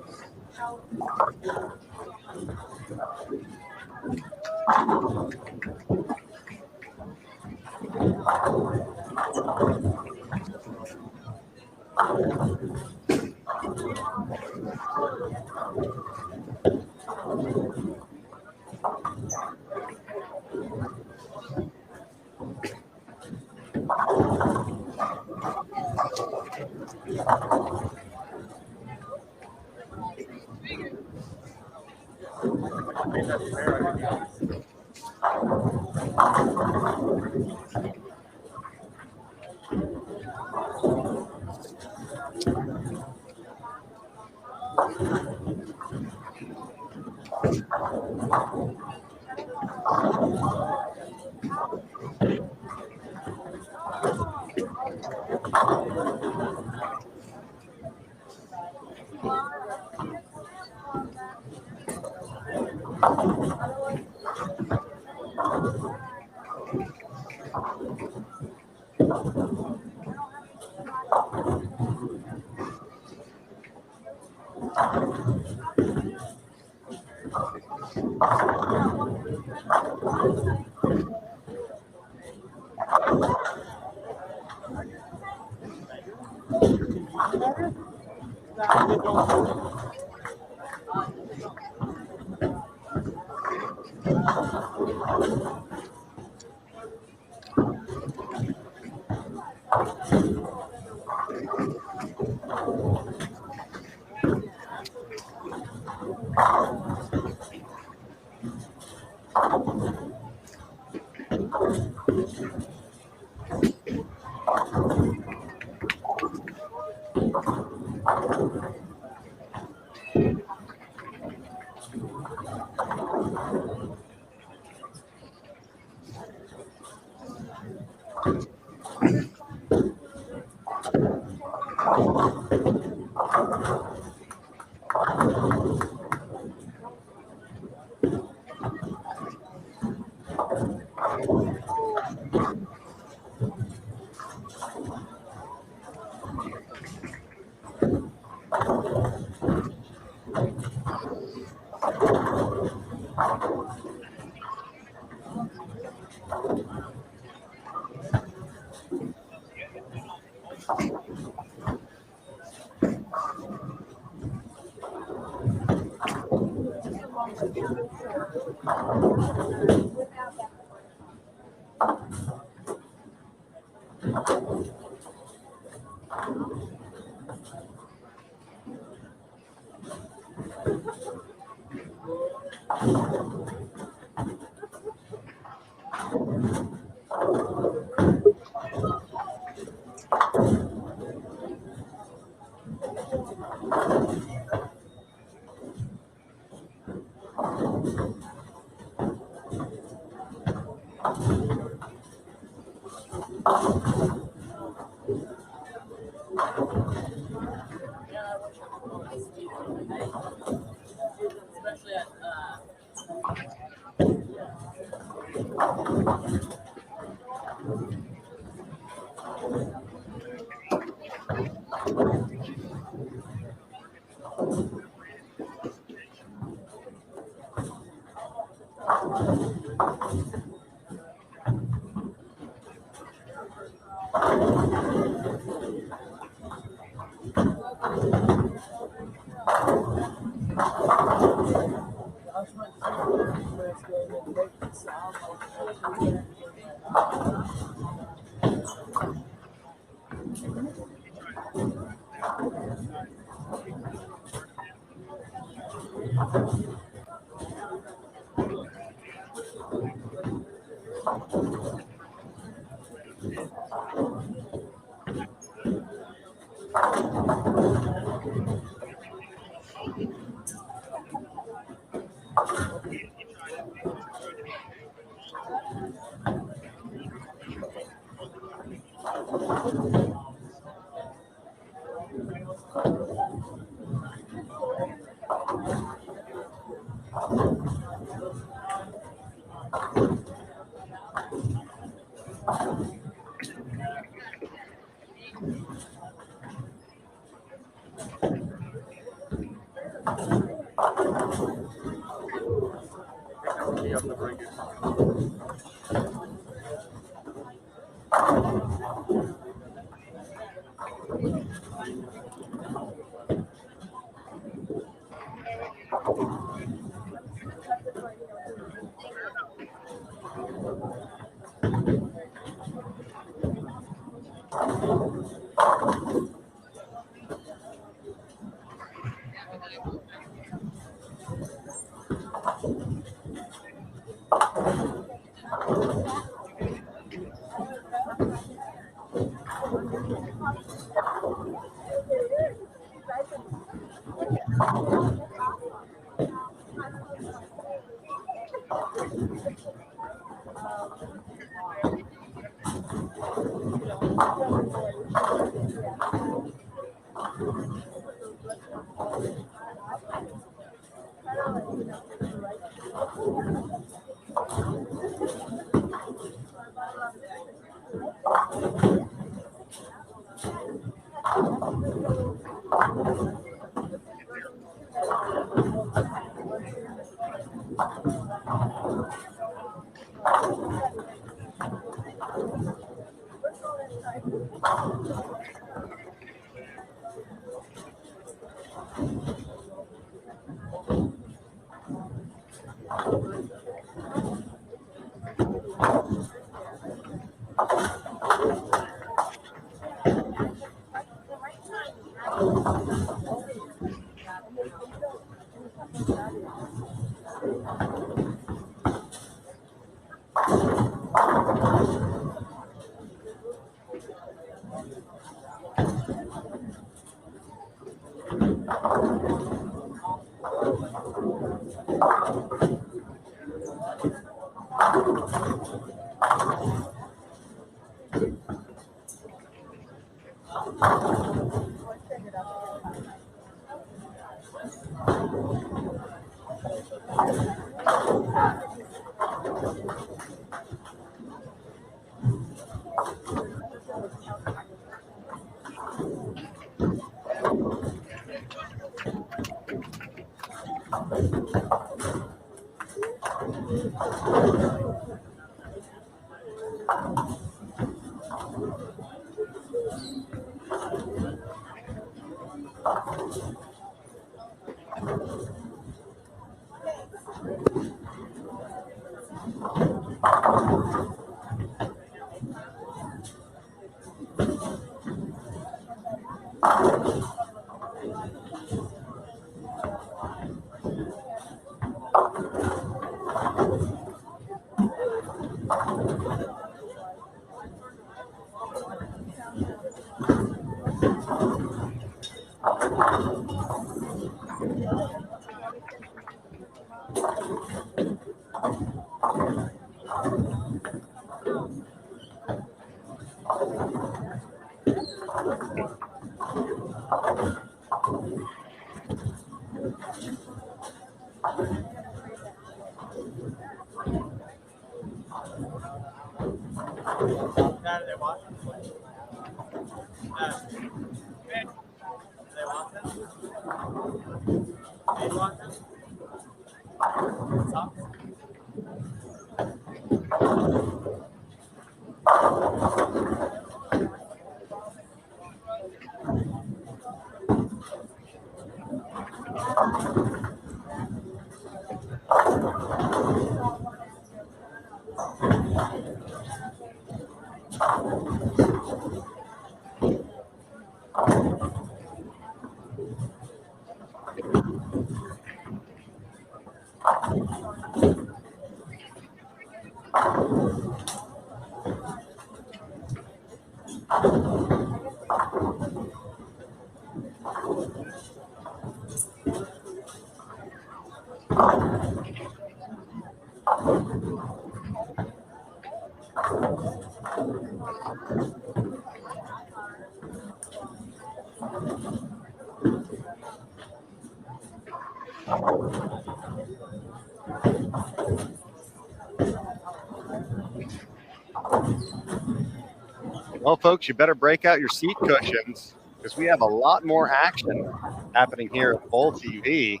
Well, folks, you better break out your seat cushions because we have a lot more action happening here at Bowl TV.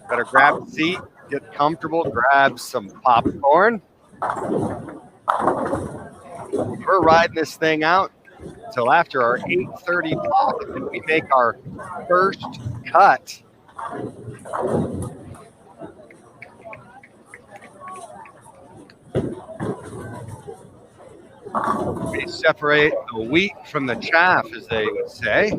Better grab a seat, get comfortable, grab some popcorn. We're riding this thing out until after our 8:30 block, and then we make our first cut. We separate the wheat from the chaff, as they would say.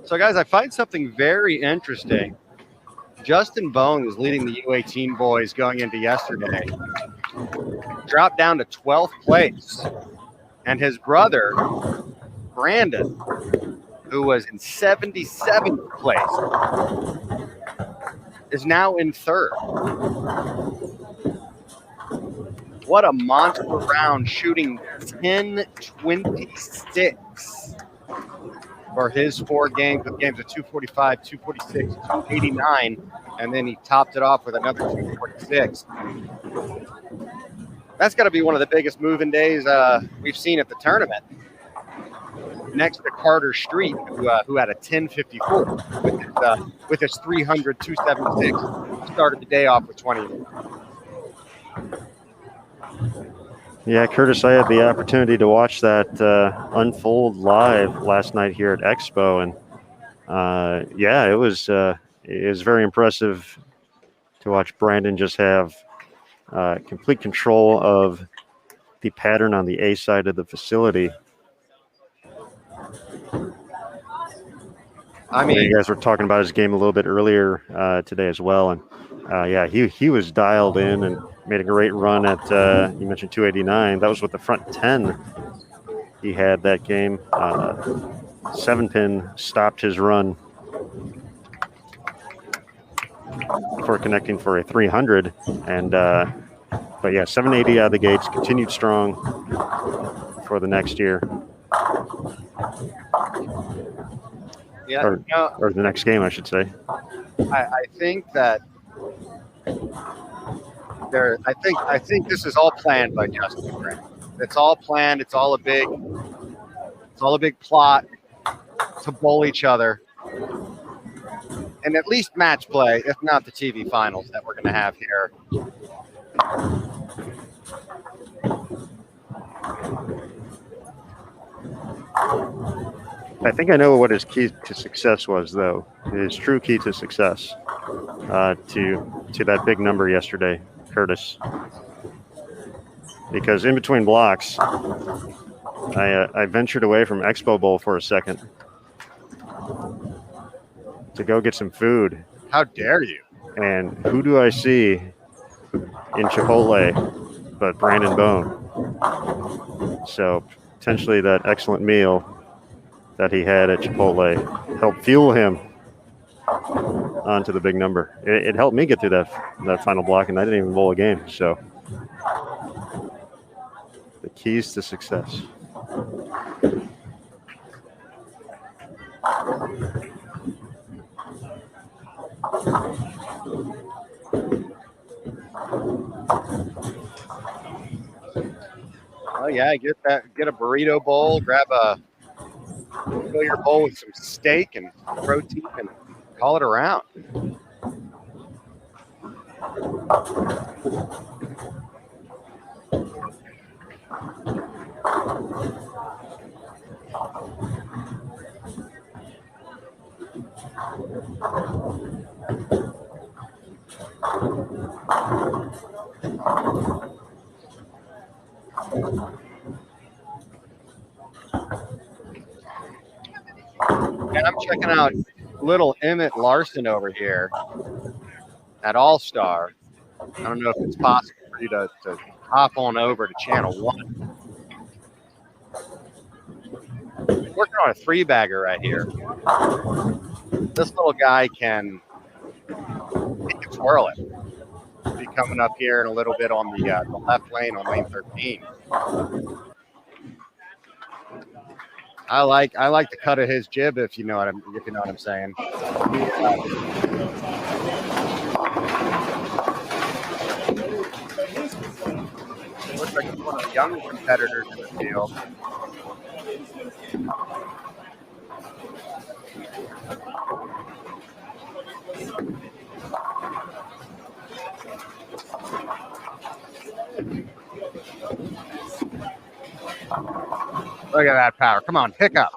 So, guys, I find something very interesting. Justin Bone was leading the U18 boys going into yesterday. Dropped down to 12th place. And his brother, Brandon, who was in 77th place, is now in third. What a monster round, shooting 10-26 for his 4 games, with games of 245, 246, 289, and then he topped it off with another 246. That's got to be one of the biggest moving days we've seen at the tournament. Next to Carter Street, who had a 1054 with his 300, 276, started the day off with 20. Yeah, Curtis, I had the opportunity to watch that unfold live last night here at Expo, and it was very impressive to watch Brandon just have complete control of the pattern on the A side of the facility. I mean, you guys were talking about his game a little bit earlier today as well, and he was dialed in and made a great run at, you mentioned 289. That was with the front 10 he had that game. 7-pin stopped his run for connecting for a 300. And, 780 out of the gates, continued strong for the next year. Yeah, or the next game, I should say. I think that I think this is all planned by Justin Grant. It's all planned. It's all a big plot to bowl each other, and at least match play, if not the TV finals that we're going to have here. I think I know what his key to success was, though. His true key to success to that big number yesterday, Curtis. Because in between blocks, I ventured away from Expo Bowl for a second to go get some food. How dare you? And who do I see in Chipotle but Brandon Bone? So potentially that excellent meal that he had at Chipotle helped fuel him onto the big number. It helped me get through that final block, and I didn't even bowl a game. So the keys to success. Oh yeah, get a burrito bowl, fill your bowl with some steak and protein, and call it around. And I'm checking out little Emmett Larson over here at All Star. I don't know if it's possible for you to hop on over to channel 1. Working on a 3-bagger right here. This little guy he can twirl it. Be coming up here in a little bit on the left lane on lane 13. I like the cut of his jib, if you know what I'm saying. Looks like he's one of the young competitors in the field. Look at that power. Come on, pick up.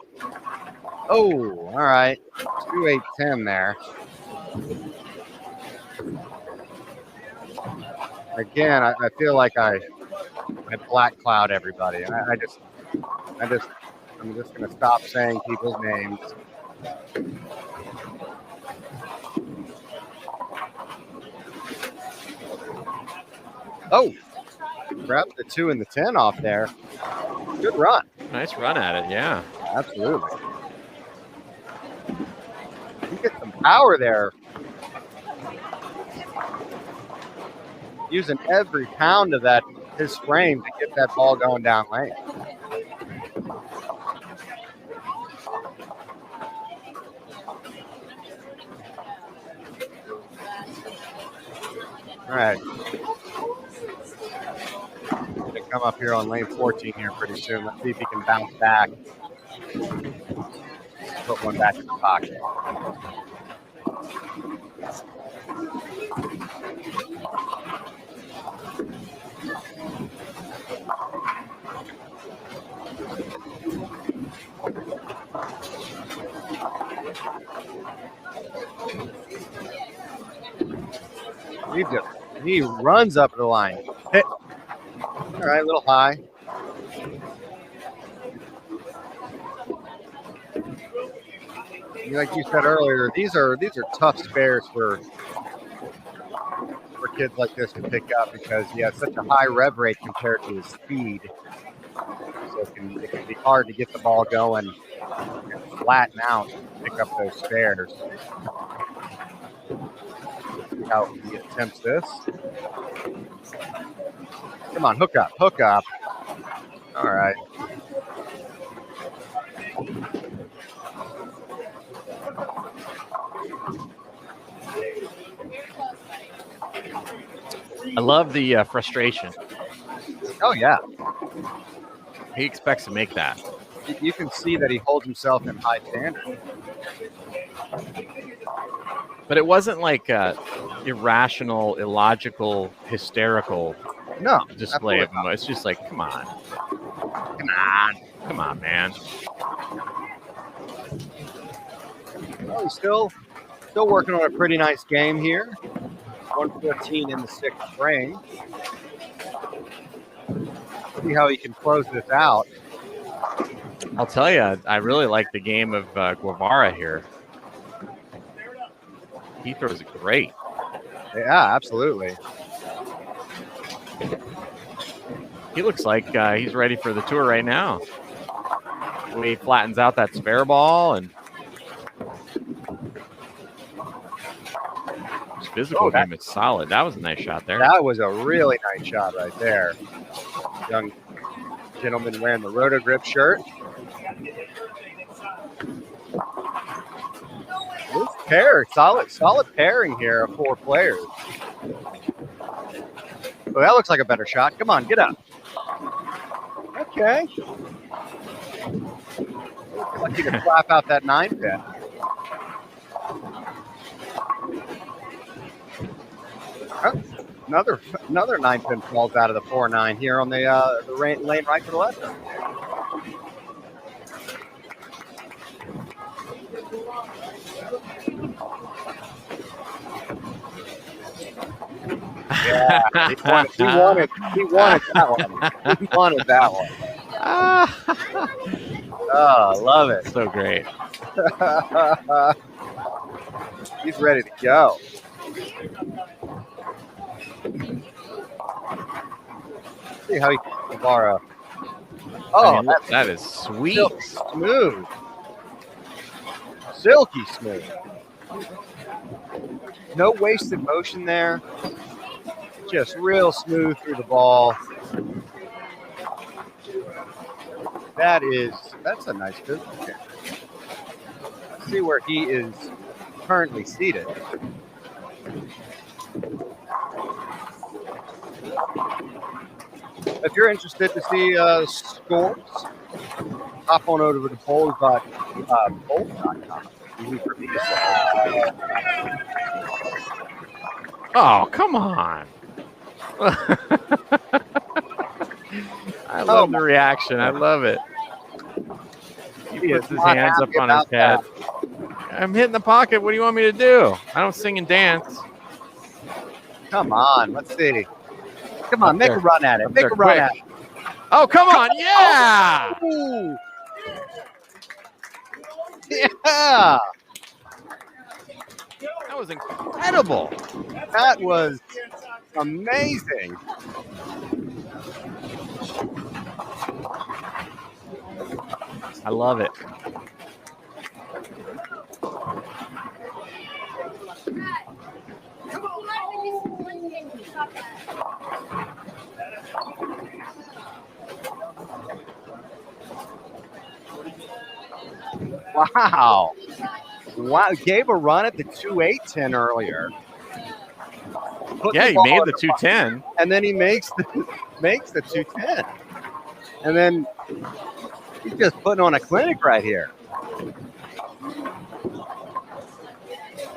Oh, all right. 2-8-10 there. Again, I feel like I black cloud everybody. I'm just going to stop saying people's names. Oh, grabbed the 2 and the 10 off there. Good run. Nice run at it, yeah. Absolutely. You get some power there. Using every pound of his frame to get that ball going down lane. All right. Going to come up here on lane 14 here pretty soon. Let's see if he can bounce back. Put one back in the pocket. He runs up the line. Hit. All right, a little high. Like you said earlier, these are tough spares for kids like this to pick up because he has such a high rev rate compared to his speed. So it can be hard to get the ball going and flatten out and pick up those spares. See how he attempts this. Come on, hook up. All right. I love the frustration. Oh, yeah. He expects to make that. You can see that he holds himself in high standard. But it wasn't like irrational, illogical, hysterical display of him. It's just like, come on. Come on, man. Well, he's still working on a pretty nice game here. 114 in the sixth frame. See how he can close this out. I'll tell you, I really like the game of Guevara here. He throws it great. Yeah, absolutely. He looks like he's ready for the tour right now. When he flattens out that spare ball and his physical game is solid. That was a nice shot there. That was a really nice shot right there. Young gentleman wearing the Roto Grip shirt. This pair, solid pairing here of 4 players. Well, that looks like a better shot. Come on, get up. Okay. Lucky to slap out that 9-pin. Oh, another 9-pin falls out of the 4-9 here on the lane right to the left. Yeah, he wanted that one. He wanted that one. Oh, love it. So great. He's ready to go. See how he can borrow. Oh, I mean, that is sweet. Smooth. Silky smooth. No wasted motion there. Just real smooth through the ball. That's a nice business game. Let's see where he is currently seated. If you're interested to see scores, hop on over to bold.com. Oh, come on. I love the reaction. I love it. He puts his hands up on his head. I'm hitting the pocket. What do you want me to do? I don't sing and dance. Come on. Let's see. Come on. Make a run at it. Make a run at it. Oh, come on. Yeah. Ooh. Yeah. That was incredible. That was amazing. I love it. Wow. Gave a run at the 2-8-10 earlier. Yeah, he made the 210. And then he makes the 210. And then he's just putting on a clinic right here.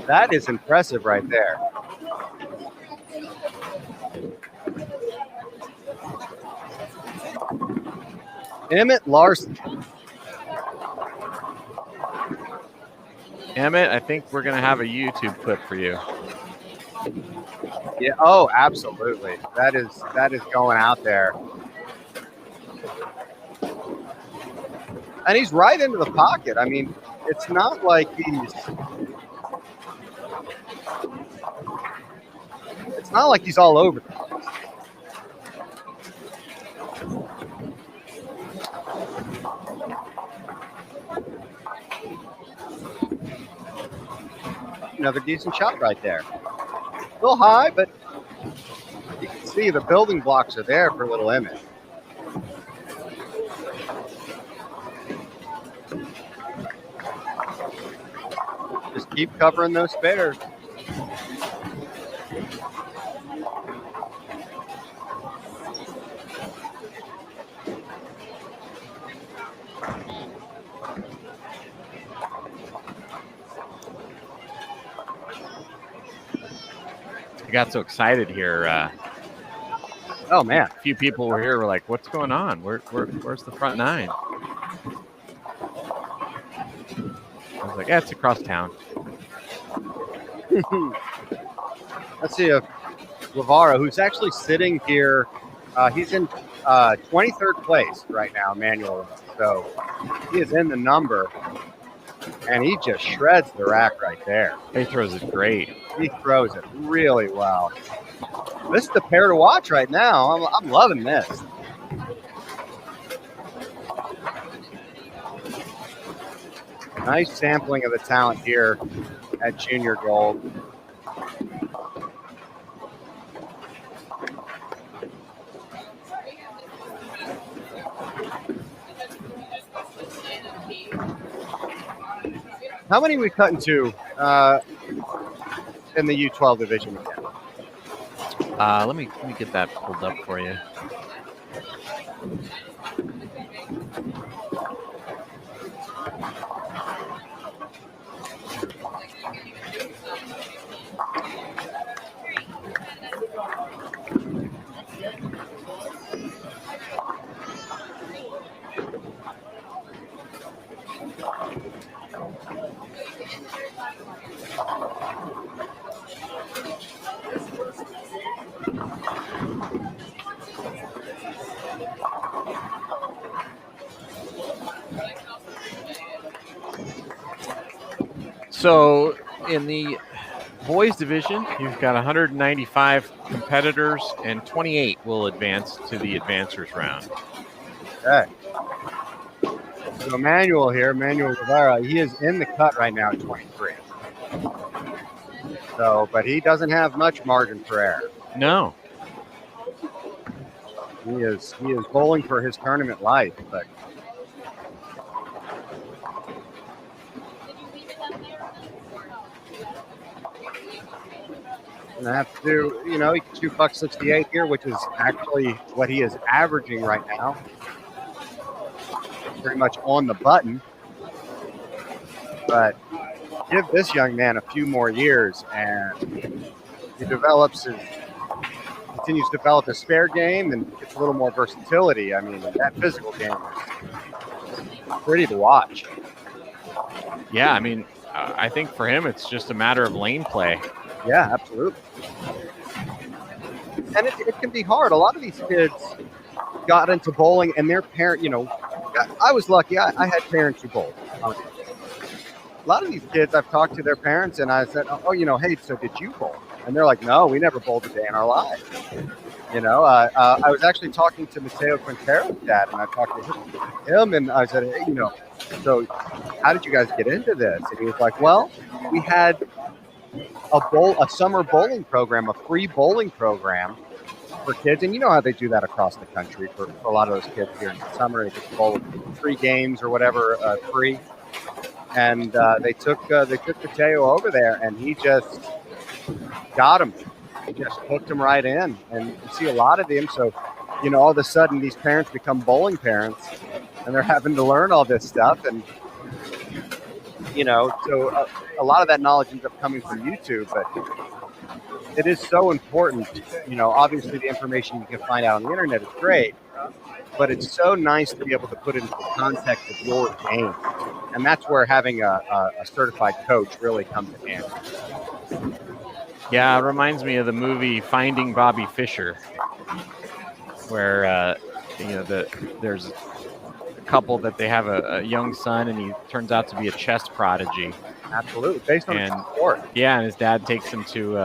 That is impressive right there. Emmett Larson. Emmett, I think we're going to have a YouTube clip for you. Yeah. Oh, absolutely. That is going out there. And he's right into the pocket. I mean, it's not like he's all over the place. Another decent shot right there. A little high, but you can see the building blocks are there for little Emmett. Just keep covering those spares. I got so excited here. Oh man! A few people were here. Were like, "What's going on? Where's the front nine?" I was like, yeah, it's across town. Let's see if Guevara, who's actually sitting here, he's in 23rd place right now, Emmanuel. So he is in the number, and he just shreds the rack right there. He throws it great. He throws it really well. This is the pair to watch right now. I'm loving this. Nice sampling of the talent here at Junior Gold. How many we cut into in the U12 division again? Let me get that pulled up for you. So in the boys division, you've got 195 competitors, and 28 will advance to the advancers round. Okay. So Emmanuel Rivera, he is in the cut right now at 23. So, but he doesn't have much margin for error. No. He is bowling for his tournament life, but gonna have to do, he can shoot $168 here, which is actually what he is averaging right now. Pretty much on the button. But give this young man a few more years and he continues to develop his spare game and gets a little more versatility. I mean, that physical game is pretty to watch. Yeah, I mean, I think for him, it's just a matter of lane play. Yeah, absolutely. And it can be hard. A lot of these kids got into bowling and their parent, I was lucky. I had parents who bowled. A lot of these kids, I've talked to their parents and I said, hey, so did you bowl? And they're like, no, we never bowled a day in our lives. I was actually talking to Mateo Quintero's dad, and I talked to him, and I said, hey, so how did you guys get into this? And he was like, well, we had a summer bowling program, a free bowling program for kids, and you know how they do that across the country for a lot of those kids here in the summer. They get to bowl 3 games or whatever free, and they took Mateo over there, and he just got him. He just hooked him right in, and you see a lot of them. So, all of a sudden, these parents become bowling parents, and they're having to learn all this stuff, and so a lot of that knowledge ends up coming from YouTube, but it is so important. Obviously the information you can find out on the internet is great, but it's so nice to be able to put it into the context of your game. And that's where having a certified coach really comes in handy. Yeah, it reminds me of the movie Finding Bobby Fischer, where, there's couple that they have a young son and he turns out to be a chess prodigy. Absolutely, based on his sport. Yeah, and his dad takes him to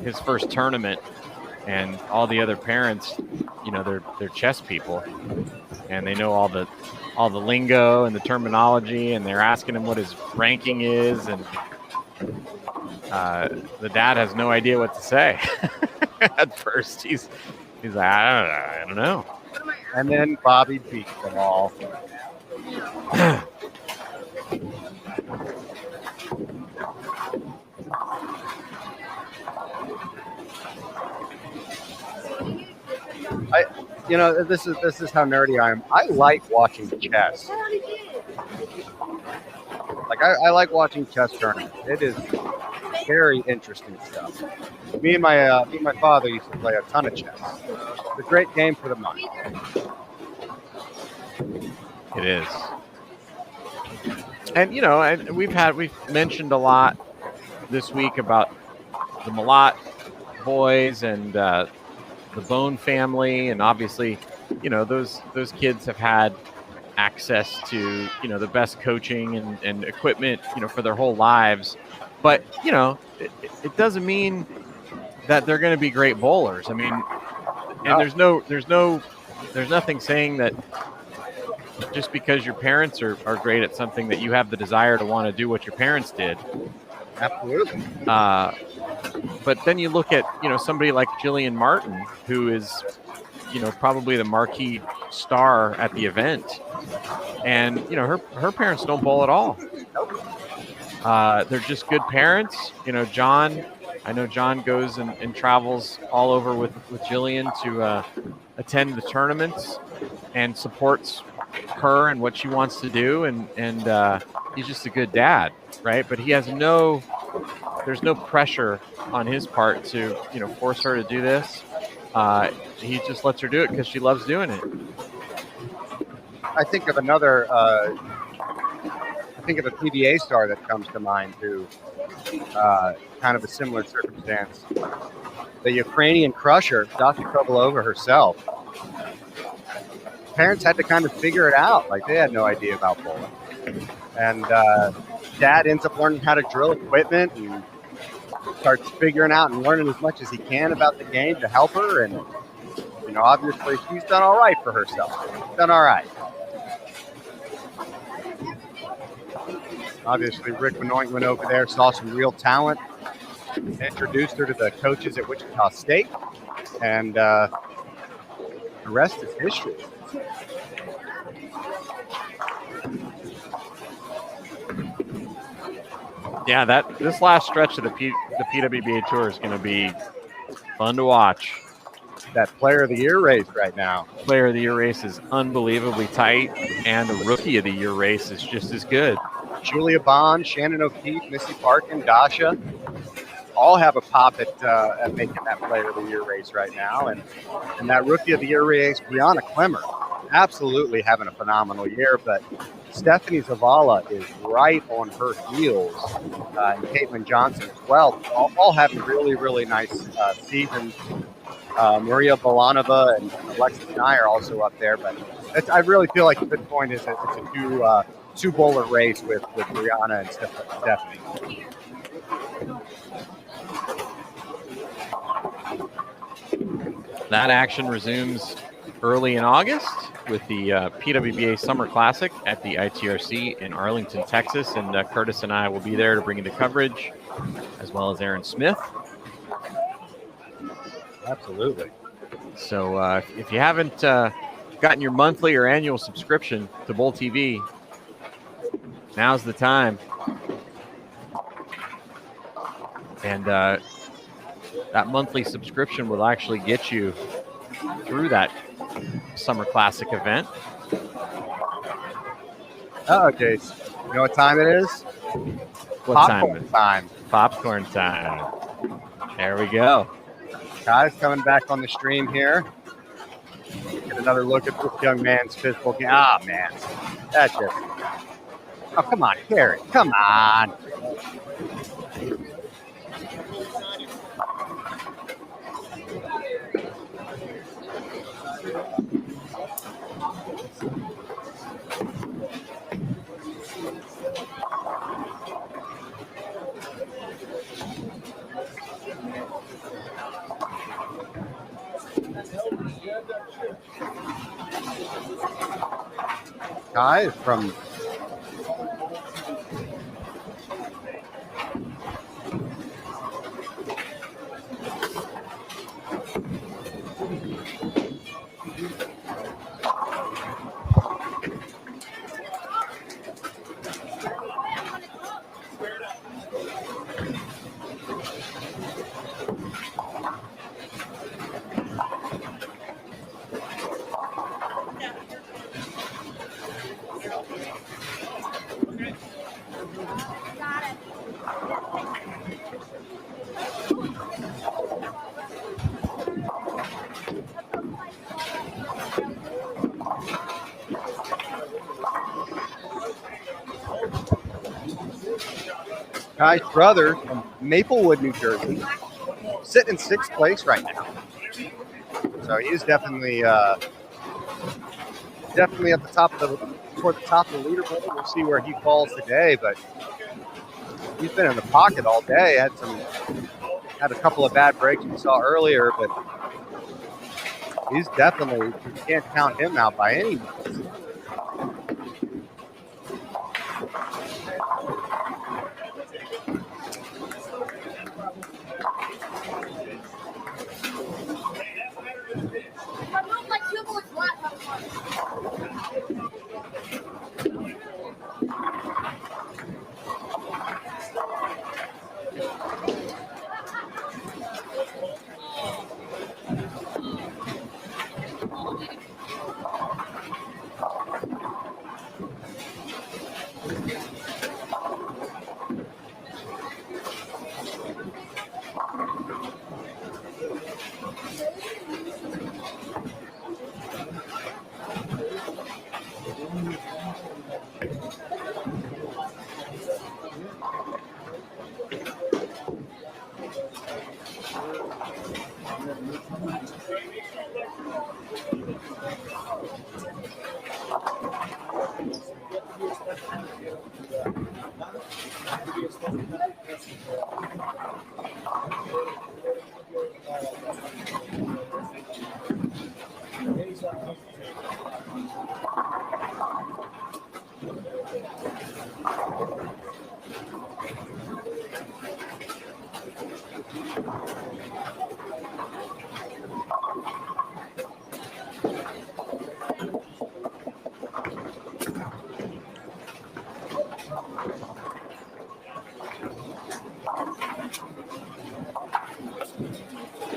his first tournament, and all the other parents, they're chess people, and they know all the lingo and the terminology, and they're asking him what his ranking is, and the dad has no idea what to say at first. He's like, I don't know. And then Bobby beats them all. This is how nerdy I am. I like watching chess. Like I like watching chess tournaments. It is very interesting stuff. Me and my father used to play a ton of chess. It's a great game for the mind. It is. And and we've mentioned a lot this week about the Malott boys and the Bone family, and obviously, those kids have had access to the best coaching and equipment for their whole lives, but it doesn't mean that they're going to be great bowlers. I mean, and there's nothing saying that just because your parents are great at something that you have the desire to want to do what your parents did. Absolutely. But then you look at somebody like Jillian Martin, who is probably the marquee star at the event, and her parents don't bowl at all. They're just good parents. John, I know John goes and travels all over with Jillian to attend the tournaments and supports her and what she wants to do, and he's just a good dad, right? But he has there's no pressure on his part to force her to do this. He just lets her do it because she loves doing it. I think of another. I think of a PBA star that comes to mind who, kind of a similar circumstance. The Ukrainian crusher, Dasha Kovalova herself. Parents had to kind of figure it out. Like, they had no idea about bowling. And dad ends up learning how to drill equipment and starts figuring out and learning as much as he can about the game to help her. And, obviously she's done all right for herself. Done all right. Obviously, Rick Benoit went over there, saw some real talent, introduced her to the coaches at Wichita State, and the rest is history. Yeah, this last stretch of the PWBA Tour is going to be fun to watch. That Player of the Year race right now. Player of the Year race is unbelievably tight, and the Rookie of the Year race is just as good. Julia Bond, Shannon O'Keefe, Missy Parkin, Dasha, all have a pop at making that Player of the Year race right now. And that Rookie of the Year race, Brianna Clemmer, absolutely having a phenomenal year. But Stephanie Zavala is right on her heels, and Caitlin Johnson as well, all having really, really nice seasons. Maria Balanova and Alexis and I are also up there. But I really feel like at this point it's a two-bowler race with Brianna and Stephanie. That action resumes early in August with the PWBA Summer Classic at the ITRC in Arlington, Texas. And Curtis and I will be there to bring you the coverage, as well as Aaron Smith. Absolutely. So if you haven't gotten your monthly or annual subscription to Bowl TV, now's the time. And that monthly subscription will actually get you through that Summer Classic event. Oh, Jace. You know what time it is? What Popcorn time. Popcorn time. There we go. Guys coming back on the stream here. Get another look at this young man's physical game. Ah, man. That's just... Oh, come on, Carrie. Come on. Guys from Kai's brother from Maplewood, New Jersey, sitting in 6th place right now. So he's definitely at the top of toward the top of the leaderboard. We'll see where he falls today, but he's been in the pocket all day. Had a couple of bad breaks we saw earlier, but he's definitely, you can't count him out by any means.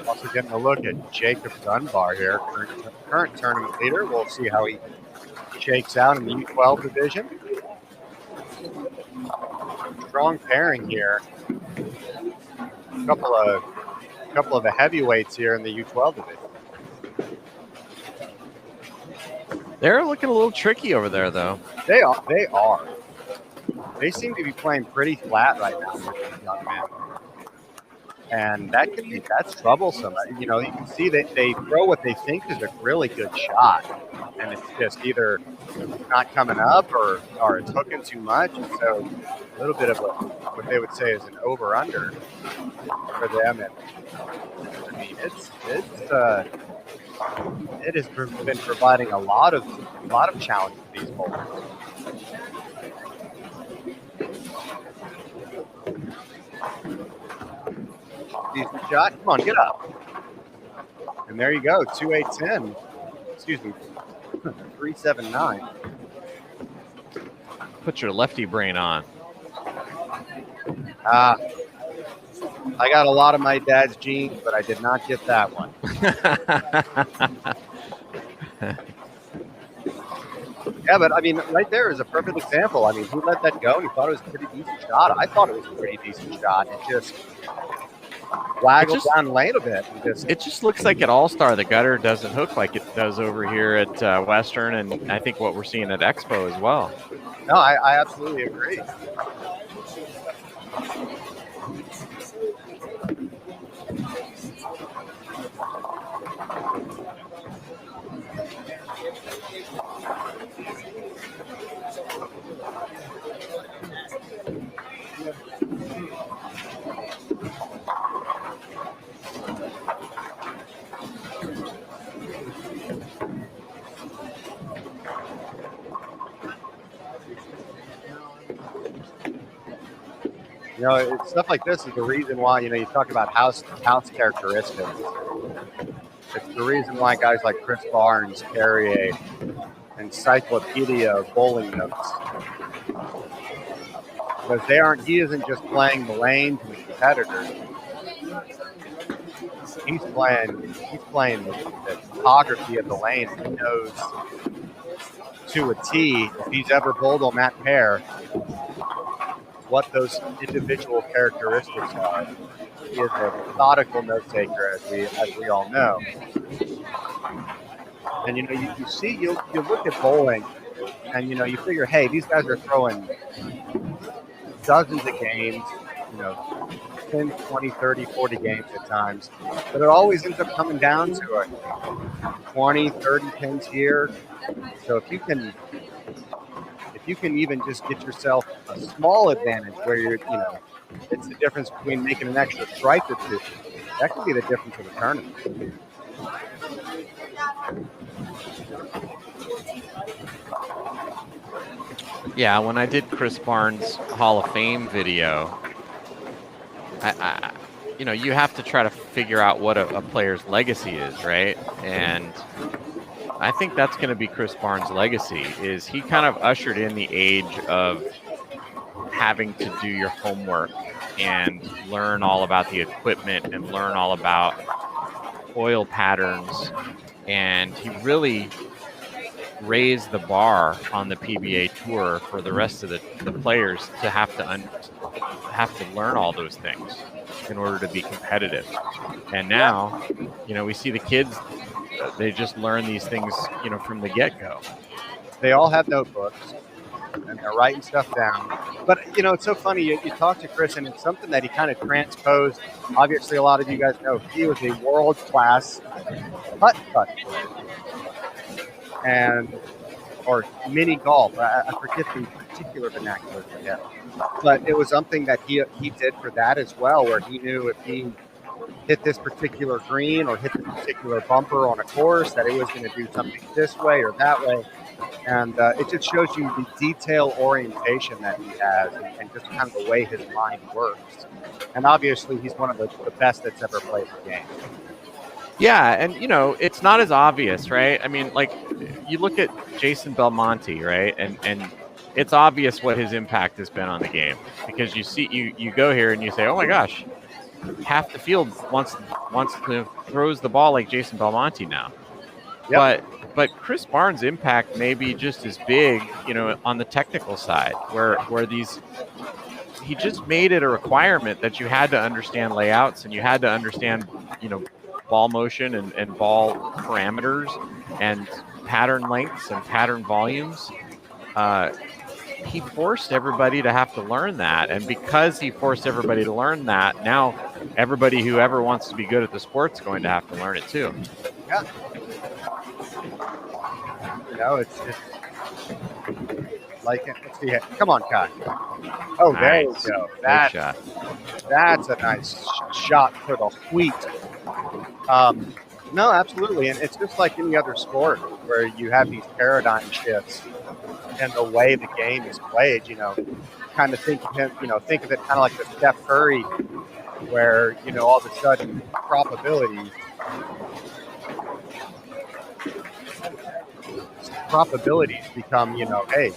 Also getting a look at Jacob Dunbar here, current tournament leader. We'll see how he shakes out in the U12 division. Strong pairing here. A couple of the heavyweights here in the U12 division. They're looking a little tricky over there, though. They are. They seem to be playing pretty flat right now with these young men. And that's troublesome. You know, you can see that they throw what they think is a really good shot. And it's just either not coming up or it's hooking too much. And so a little bit of what they would say is an over-under for them. And I mean, it has been providing a lot of challenge for these bowlers. Decent shot. Come on, get up. And there you go. 2-8-10. Excuse me. 3-7-9. Put your lefty brain on. I got a lot of my dad's genes, but I did not get that one. Yeah, but I mean, right there is a perfect example. I mean, he let that go and he thought it was a pretty decent shot. I thought it was a pretty decent shot. It just waggled down lane a bit. It just looks like at All-Star, the gutter doesn't hook like it does over here at Western, and I think what we're seeing at Expo as well. No, I absolutely agree. You know, it's stuff like this is the reason why, you know, you talk about house characteristics. It's the reason why guys like Chris Barnes carry an encyclopedia of bowling notes. Because he isn't just playing the lanes and the competitors. He's playing the topography of the lane. He knows to a T, if he's ever bowled on that pair, what those individual characteristics are. He is a methodical note taker, as we all know. And you know, you look at bowling, and you know, you figure, hey, these guys are throwing dozens of games, 10, 20, 30, 40 games at times. But it always ends up coming down to it. 20, 30 pins here. So if you can even just get yourself a small advantage where it's the difference between making an extra strike or two. That could be the difference of the tournament. Yeah, when I did Chris Barnes' Hall of Fame video, you have to try to figure out what a player's legacy is, right? And I think that's going to be Chris Barnes' legacy. Is he kind of ushered in the age of having to do your homework and learn all about the equipment and learn all about oil patterns, and he really raised the bar on the PBA tour for the rest of the players to have to learn all those things in order to be competitive. And now, we see the kids, they just learn these things, from the get-go. They all have notebooks and they're writing stuff down. But, it's so funny. You talk to Chris, and it's something that he kind of transposed. Obviously, a lot of you guys know he was a world-class putt player. Or mini golf. I forget the particular vernacular for him. But it was something that he did for that as well, where he knew if he hit this particular green or hit this particular bumper on a course, that it was going to do something this way or that way. And it just shows you the detail orientation that he has and just kind of the way his mind works. And obviously, he's one of the best that's ever played the game. Yeah, and it's not as obvious, right? I mean, like, you look at Jason Belmonte, right? And it's obvious what his impact has been on the game, because you go here and you say, oh my gosh, half the field wants throws the ball like Jason Belmonte now. Yep. But Chris Barnes' impact may be just as big, on the technical side, where he just made it a requirement that you had to understand layouts and you had to understand, ball motion and ball parameters and pattern lengths and pattern volumes. He forced everybody to have to learn that. And because he forced everybody to learn that, now everybody who ever wants to be good at the sport's going to have to learn it too. Yeah. It's like, let's see. Come on, Kai. Oh, there you go. That's a nice shot for the wheat. No, absolutely. And it's just like any other sport where you have these paradigm shifts and the way the game is played, kind of think of him, think of it kind of like the Steph Curry, where, all of a sudden probabilities become, hey,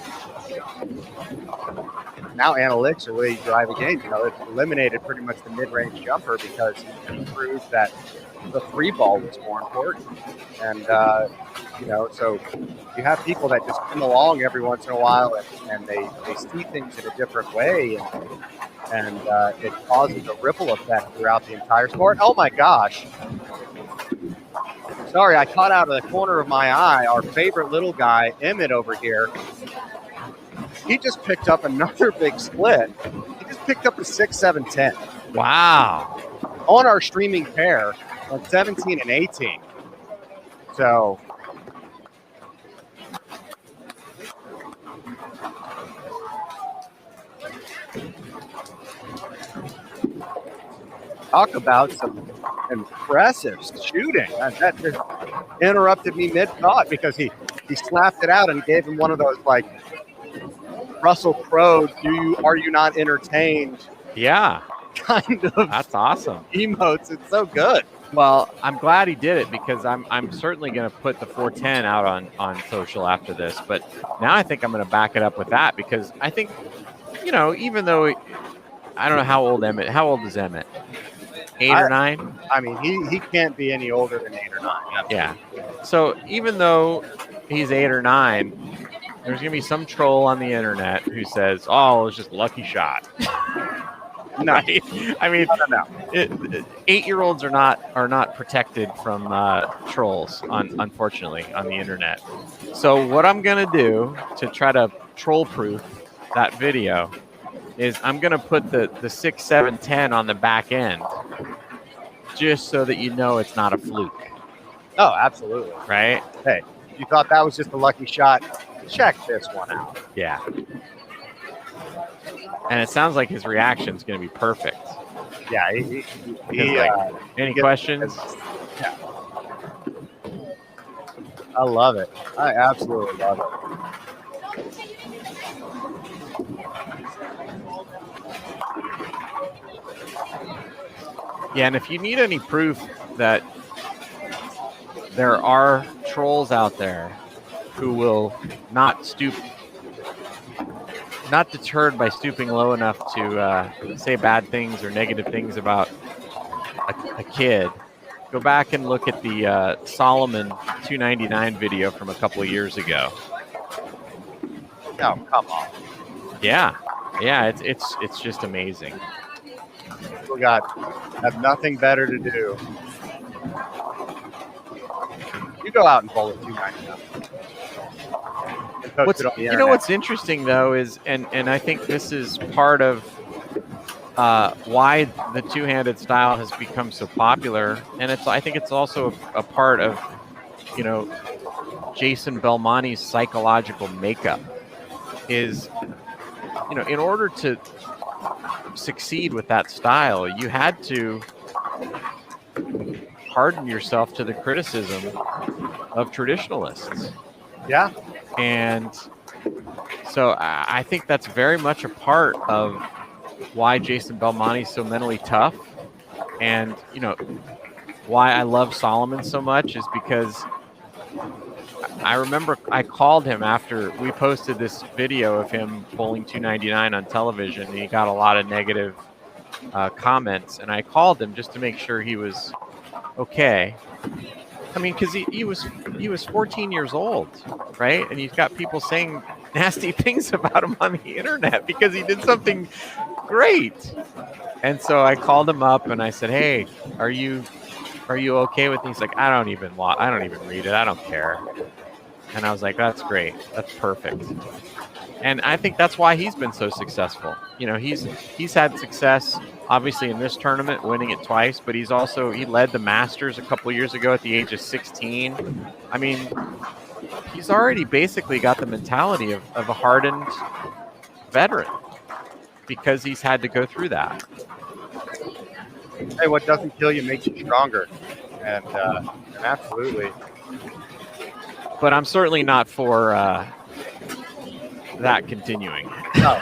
now analytics are the way you drive a game. It eliminated pretty much the mid-range jumper because he proved that the free ball was more important. And, so you have people that just come along every once in a while and they see things in a different way. And it causes a ripple effect throughout the entire sport. Oh, my gosh. Sorry, I caught out of the corner of my eye our favorite little guy, Emmett, over here. He just picked up another big split. He just picked up a 6-7-10. Wow. On our streaming pair on 17 and 18. So talk about some impressive shooting. That just interrupted me mid-thought because he slapped it out and gave him one of those, like, Russell Crowe, are you not entertained? Yeah. Kind of. That's awesome. Emotes. It's so good. Well, I'm glad he did it because I'm certainly going to put the 410 out on social after this. But now I think I'm going to back it up with that because I think, even though I don't know how old is Emmett? 8 or 9? I mean, he can't be any older than 8 or 9. Yeah. So even though he's 8 or 9, there's going to be some troll on the internet who says, oh, it was just a lucky shot. No. Right? I mean, no. 8-year-olds are not protected from trolls, unfortunately, on the internet. So what I'm going to do to try to troll-proof that video is I'm going to put the 6, 7, 10 on the back end just so that you know it's not a fluke, Oh, absolutely. right? Hey, if you thought that was just a lucky shot, check this one out. Yeah. And it sounds like his reaction is going to be perfect. Yeah, Any gets- questions? Yeah. I love it. I absolutely love it. Yeah, and if you need any proof that there are trolls out there who will not deterred by stooping low enough to say bad things or negative things about a kid, go back and look at the Solomon 299 video from a couple of years ago. Oh, come on. Yeah, it's just amazing. People have nothing better to do. You go out and bowl at 299. You know what's interesting though is, and I think this is part of why the two-handed style has become so popular, and I think it's also a part of, you know, Jason Belmonte's psychological makeup is, you know, in order to succeed with that style, you had to harden yourself to the criticism of traditionalists. Yeah. And so I think that's very much a part of why Jason Belmonte is so mentally tough, and, you know, why I love Solomon so much is because I remember I called him after we posted this video of him bowling 299 on television, and he got a lot of negative comments, and I called him just to make sure he was okay. I mean, because he was 14 years old, right? And you've got people saying nasty things about him on the internet because he did something great. And so I called him up and I said, "Hey, are you okay with these?" He's like, I don't even read it. I don't care." And I was like, "That's great. That's perfect." And I think that's why he's been so successful. You know, he's had success obviously in this tournament, winning it twice, but he led the Masters a couple of years ago at the age of 16. I mean, he's already basically got the mentality of a hardened veteran because he's had to go through that. Hey, what doesn't kill you makes you stronger, and absolutely. But I'm certainly not for that continuing. No,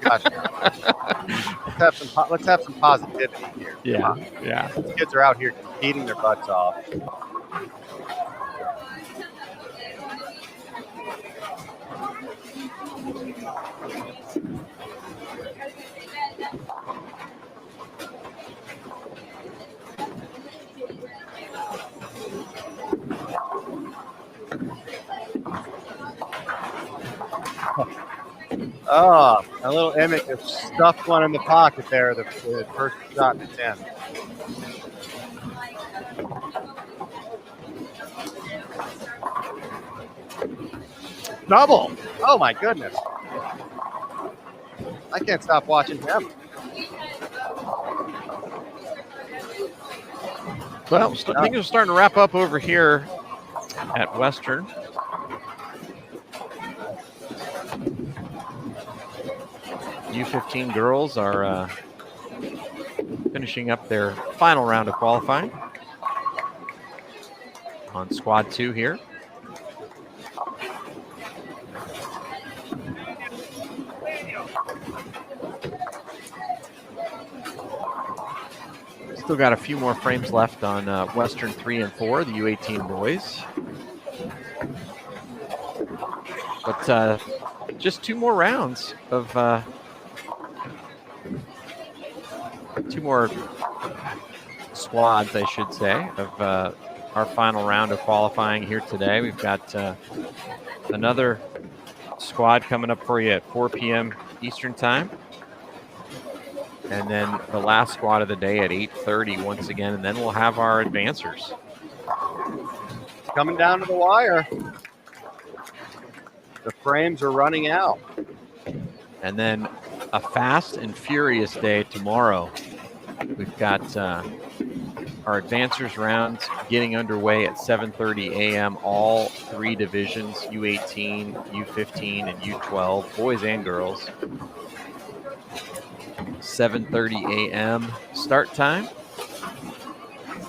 gosh. Let's have some positivity here. Yeah. These kids are out here competing their butts off. Oh, a little Emmett just stuffed one in the pocket there, the first shot in the 10. Double. Oh, my goodness. I can't stop watching him. Well, things are starting to wrap up over here at Western. U15 girls are finishing up their final round of qualifying on squad 2 here. Still got a few more frames left on Western 3 and 4, the U18 boys. But just 2 more rounds of 2 more squads, I should say, of our final round of qualifying here today. We've got another squad coming up for you at 4 p.m. Eastern time. And then the last squad of the day at 8:30 once again, and then we'll have our advancers. It's coming down to the wire. The frames are running out. And then a fast and furious day tomorrow. We've got our advancers rounds getting underway at 7:30 a.m. All three divisions, U18, U15, and U12, boys and girls. 7:30 a.m. start time.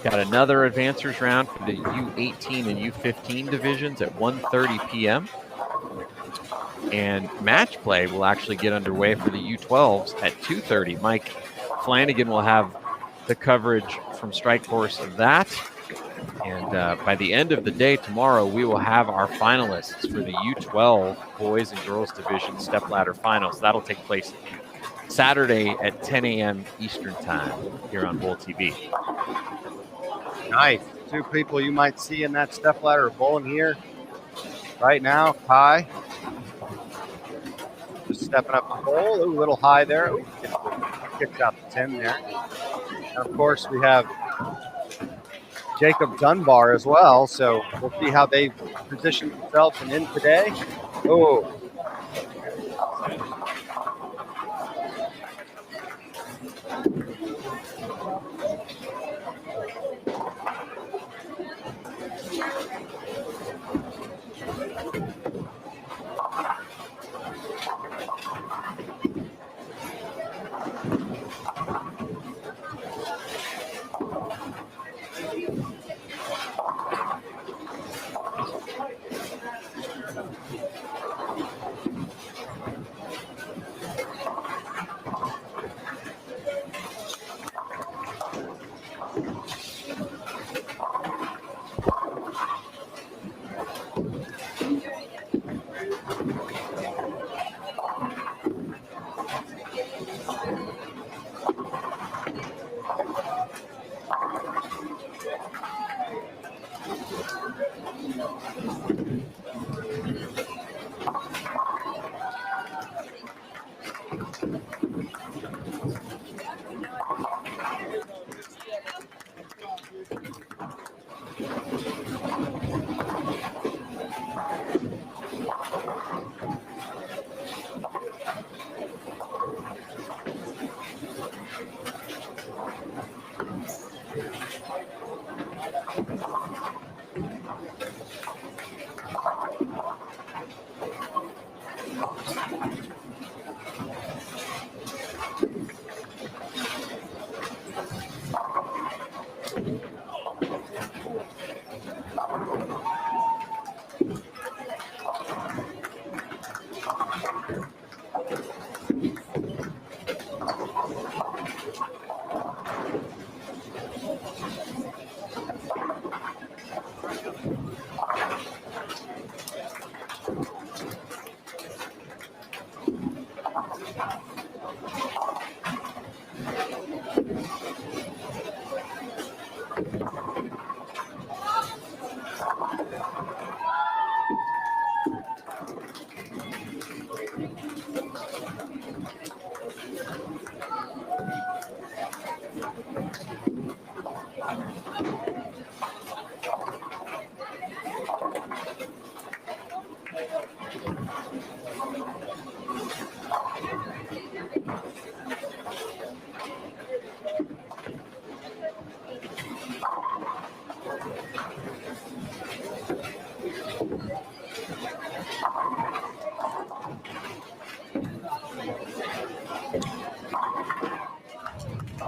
Got another advancers round for the U18 and U15 divisions at 1:30 p.m. And match play will actually get underway for the U12s at 2:30. Mike Flanagan will have the coverage from Strike Force of that. And by the end of the day tomorrow, we will have our finalists for the U12 boys and girls division stepladder finals. That'll take place Saturday at 10 a.m. Eastern time here on Bull TV. Nice. Two people you might see in that stepladder are bowling here right now. Kai just stepping up the bowl. Ooh, a little high there. Ooh, kicks out the 10 there. And of course, we have Jacob Dunbar as well. So we'll see how they position themselves and in today. Oh.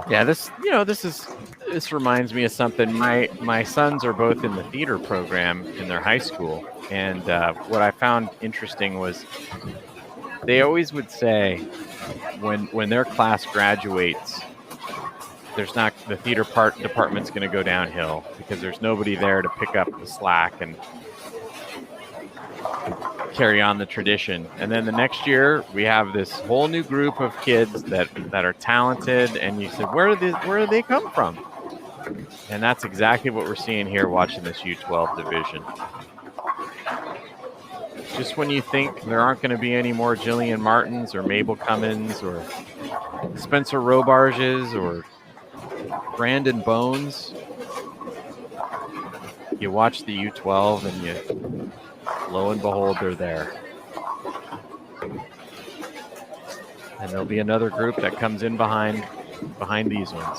Yeah, this reminds me of something. My sons are both in the theater program in their high school, and what I found interesting was they always would say when their class graduates, the theater department's going to go downhill because there's nobody there to pick up the slack and carry on the tradition. And then the next year we have this whole new group of kids that are talented, and you said, where do they come from? And that's exactly what we're seeing here watching this U12 division. Just when you think there aren't going to be any more Jillian Martins or Mabel Cummins or Spencer Robarges or Brandon Bones, you watch the U12 and lo and behold, they're there. And there'll be another group that comes in behind these ones.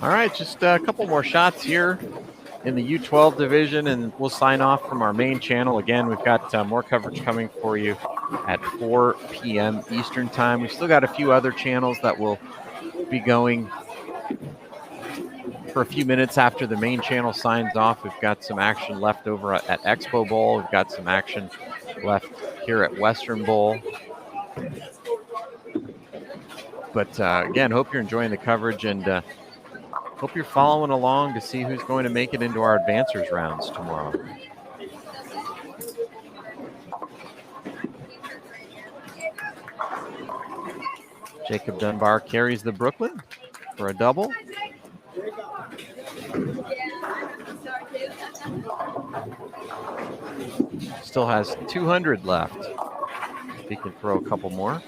All right, just a couple more shots here in the U12 division, and we'll sign off from our main channel. Again, we've got more coverage coming for you at 4 p.m. Eastern time. We've still got a few other channels that will be going for a few minutes after the main channel signs off. We've got some action left over at Expo Bowl. We've got some action left here at Western Bowl. But again, hope you're enjoying the coverage, and hope you're following along to see who's going to make it into our advancers rounds tomorrow. Jacob Dunbar carries the Brooklyn for a double. Still has 200 left. He can throw a couple more.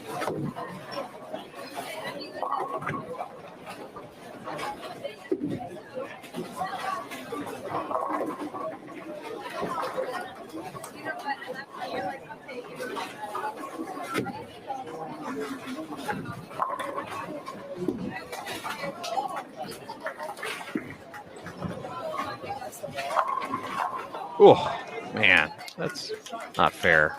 Oh, man, that's not fair.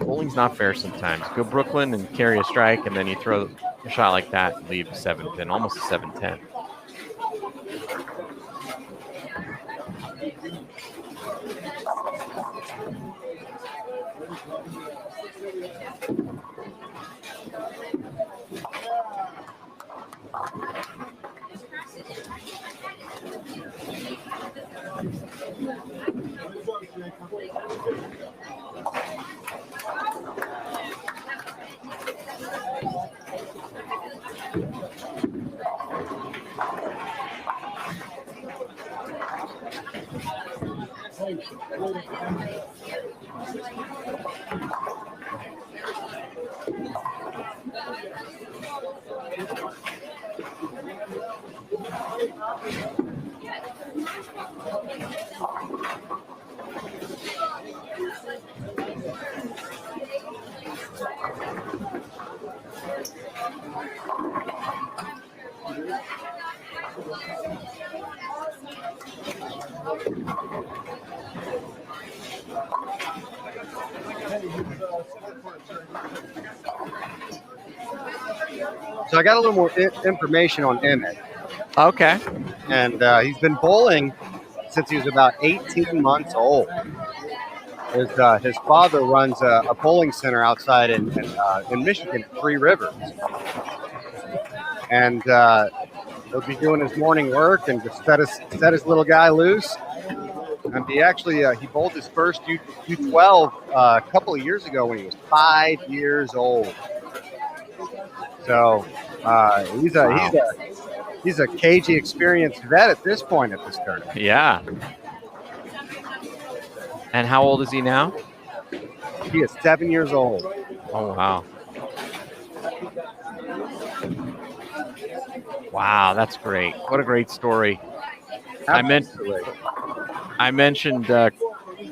Bowling's not fair sometimes. Go Brooklyn and carry a strike, and then you throw a shot like that and leave 7-10, almost a 7-10. So I got a little more information on Emmett. Okay. And he's been bowling since he was about 18 months old. His father runs a bowling center outside in Michigan, Three Rivers. And he'll be doing his morning work and just set his little guy loose. And he bowled his first U12 a couple of years ago when he was 5 years old. So he's a cagey, experienced vet at this point at this tournament. Yeah. And how old is he now? He is 7 years old. Oh, wow. Wow, that's great. What a great story. Absolutely. I mentioned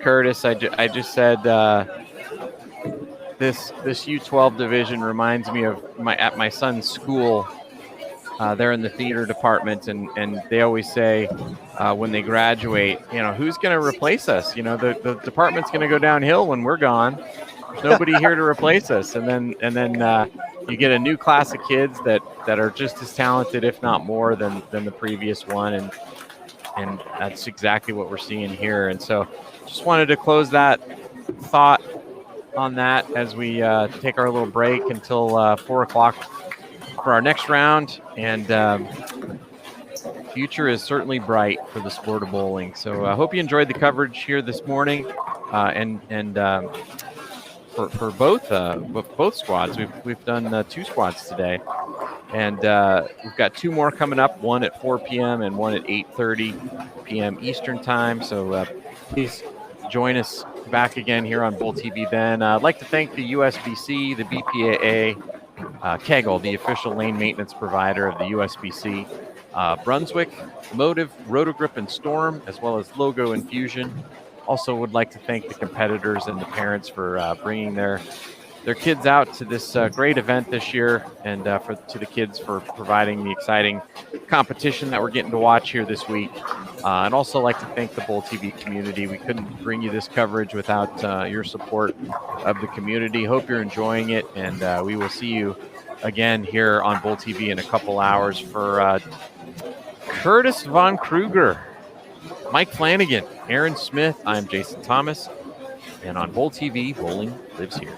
Curtis. I just said this U12 division reminds me of my son's school. They're in the theater department, and they always say when they graduate, who's going to replace us? The department's going to go downhill when we're gone. There's nobody here to replace us. And then you get a new class of kids that are just as talented, if not more, than the previous one. And that's exactly what we're seeing here. And so just wanted to close that thought on that as we take our little break until 4 o'clock for our next round. And future is certainly bright for the sport of bowling. So I hope you enjoyed the coverage here this morning. For both squads, we've done 2 squads today, and we've got 2 more coming up. One at 4 p.m. and one at 8:30 p.m. Eastern time. So please join us back again here on Bowl TV. Then I'd like to thank the USBC, the BPAA, Kegel, the official lane maintenance provider of the USBC, Brunswick, Motive, Rotogrip, and Storm, as well as Logo Infusion. Also would like to thank the competitors and the parents for bringing their kids out to this great event this year, and to the kids for providing the exciting competition that we're getting to watch here this week. I'd also like to thank the Bowl TV community. We couldn't bring you this coverage without your support of the community. Hope you're enjoying it, and we will see you again here on Bowl TV in a couple hours for Curtis Von Kruger, Mike Flanagan, Aaron Smith. I'm Jason Thomas, and on Bowl TV, bowling lives here.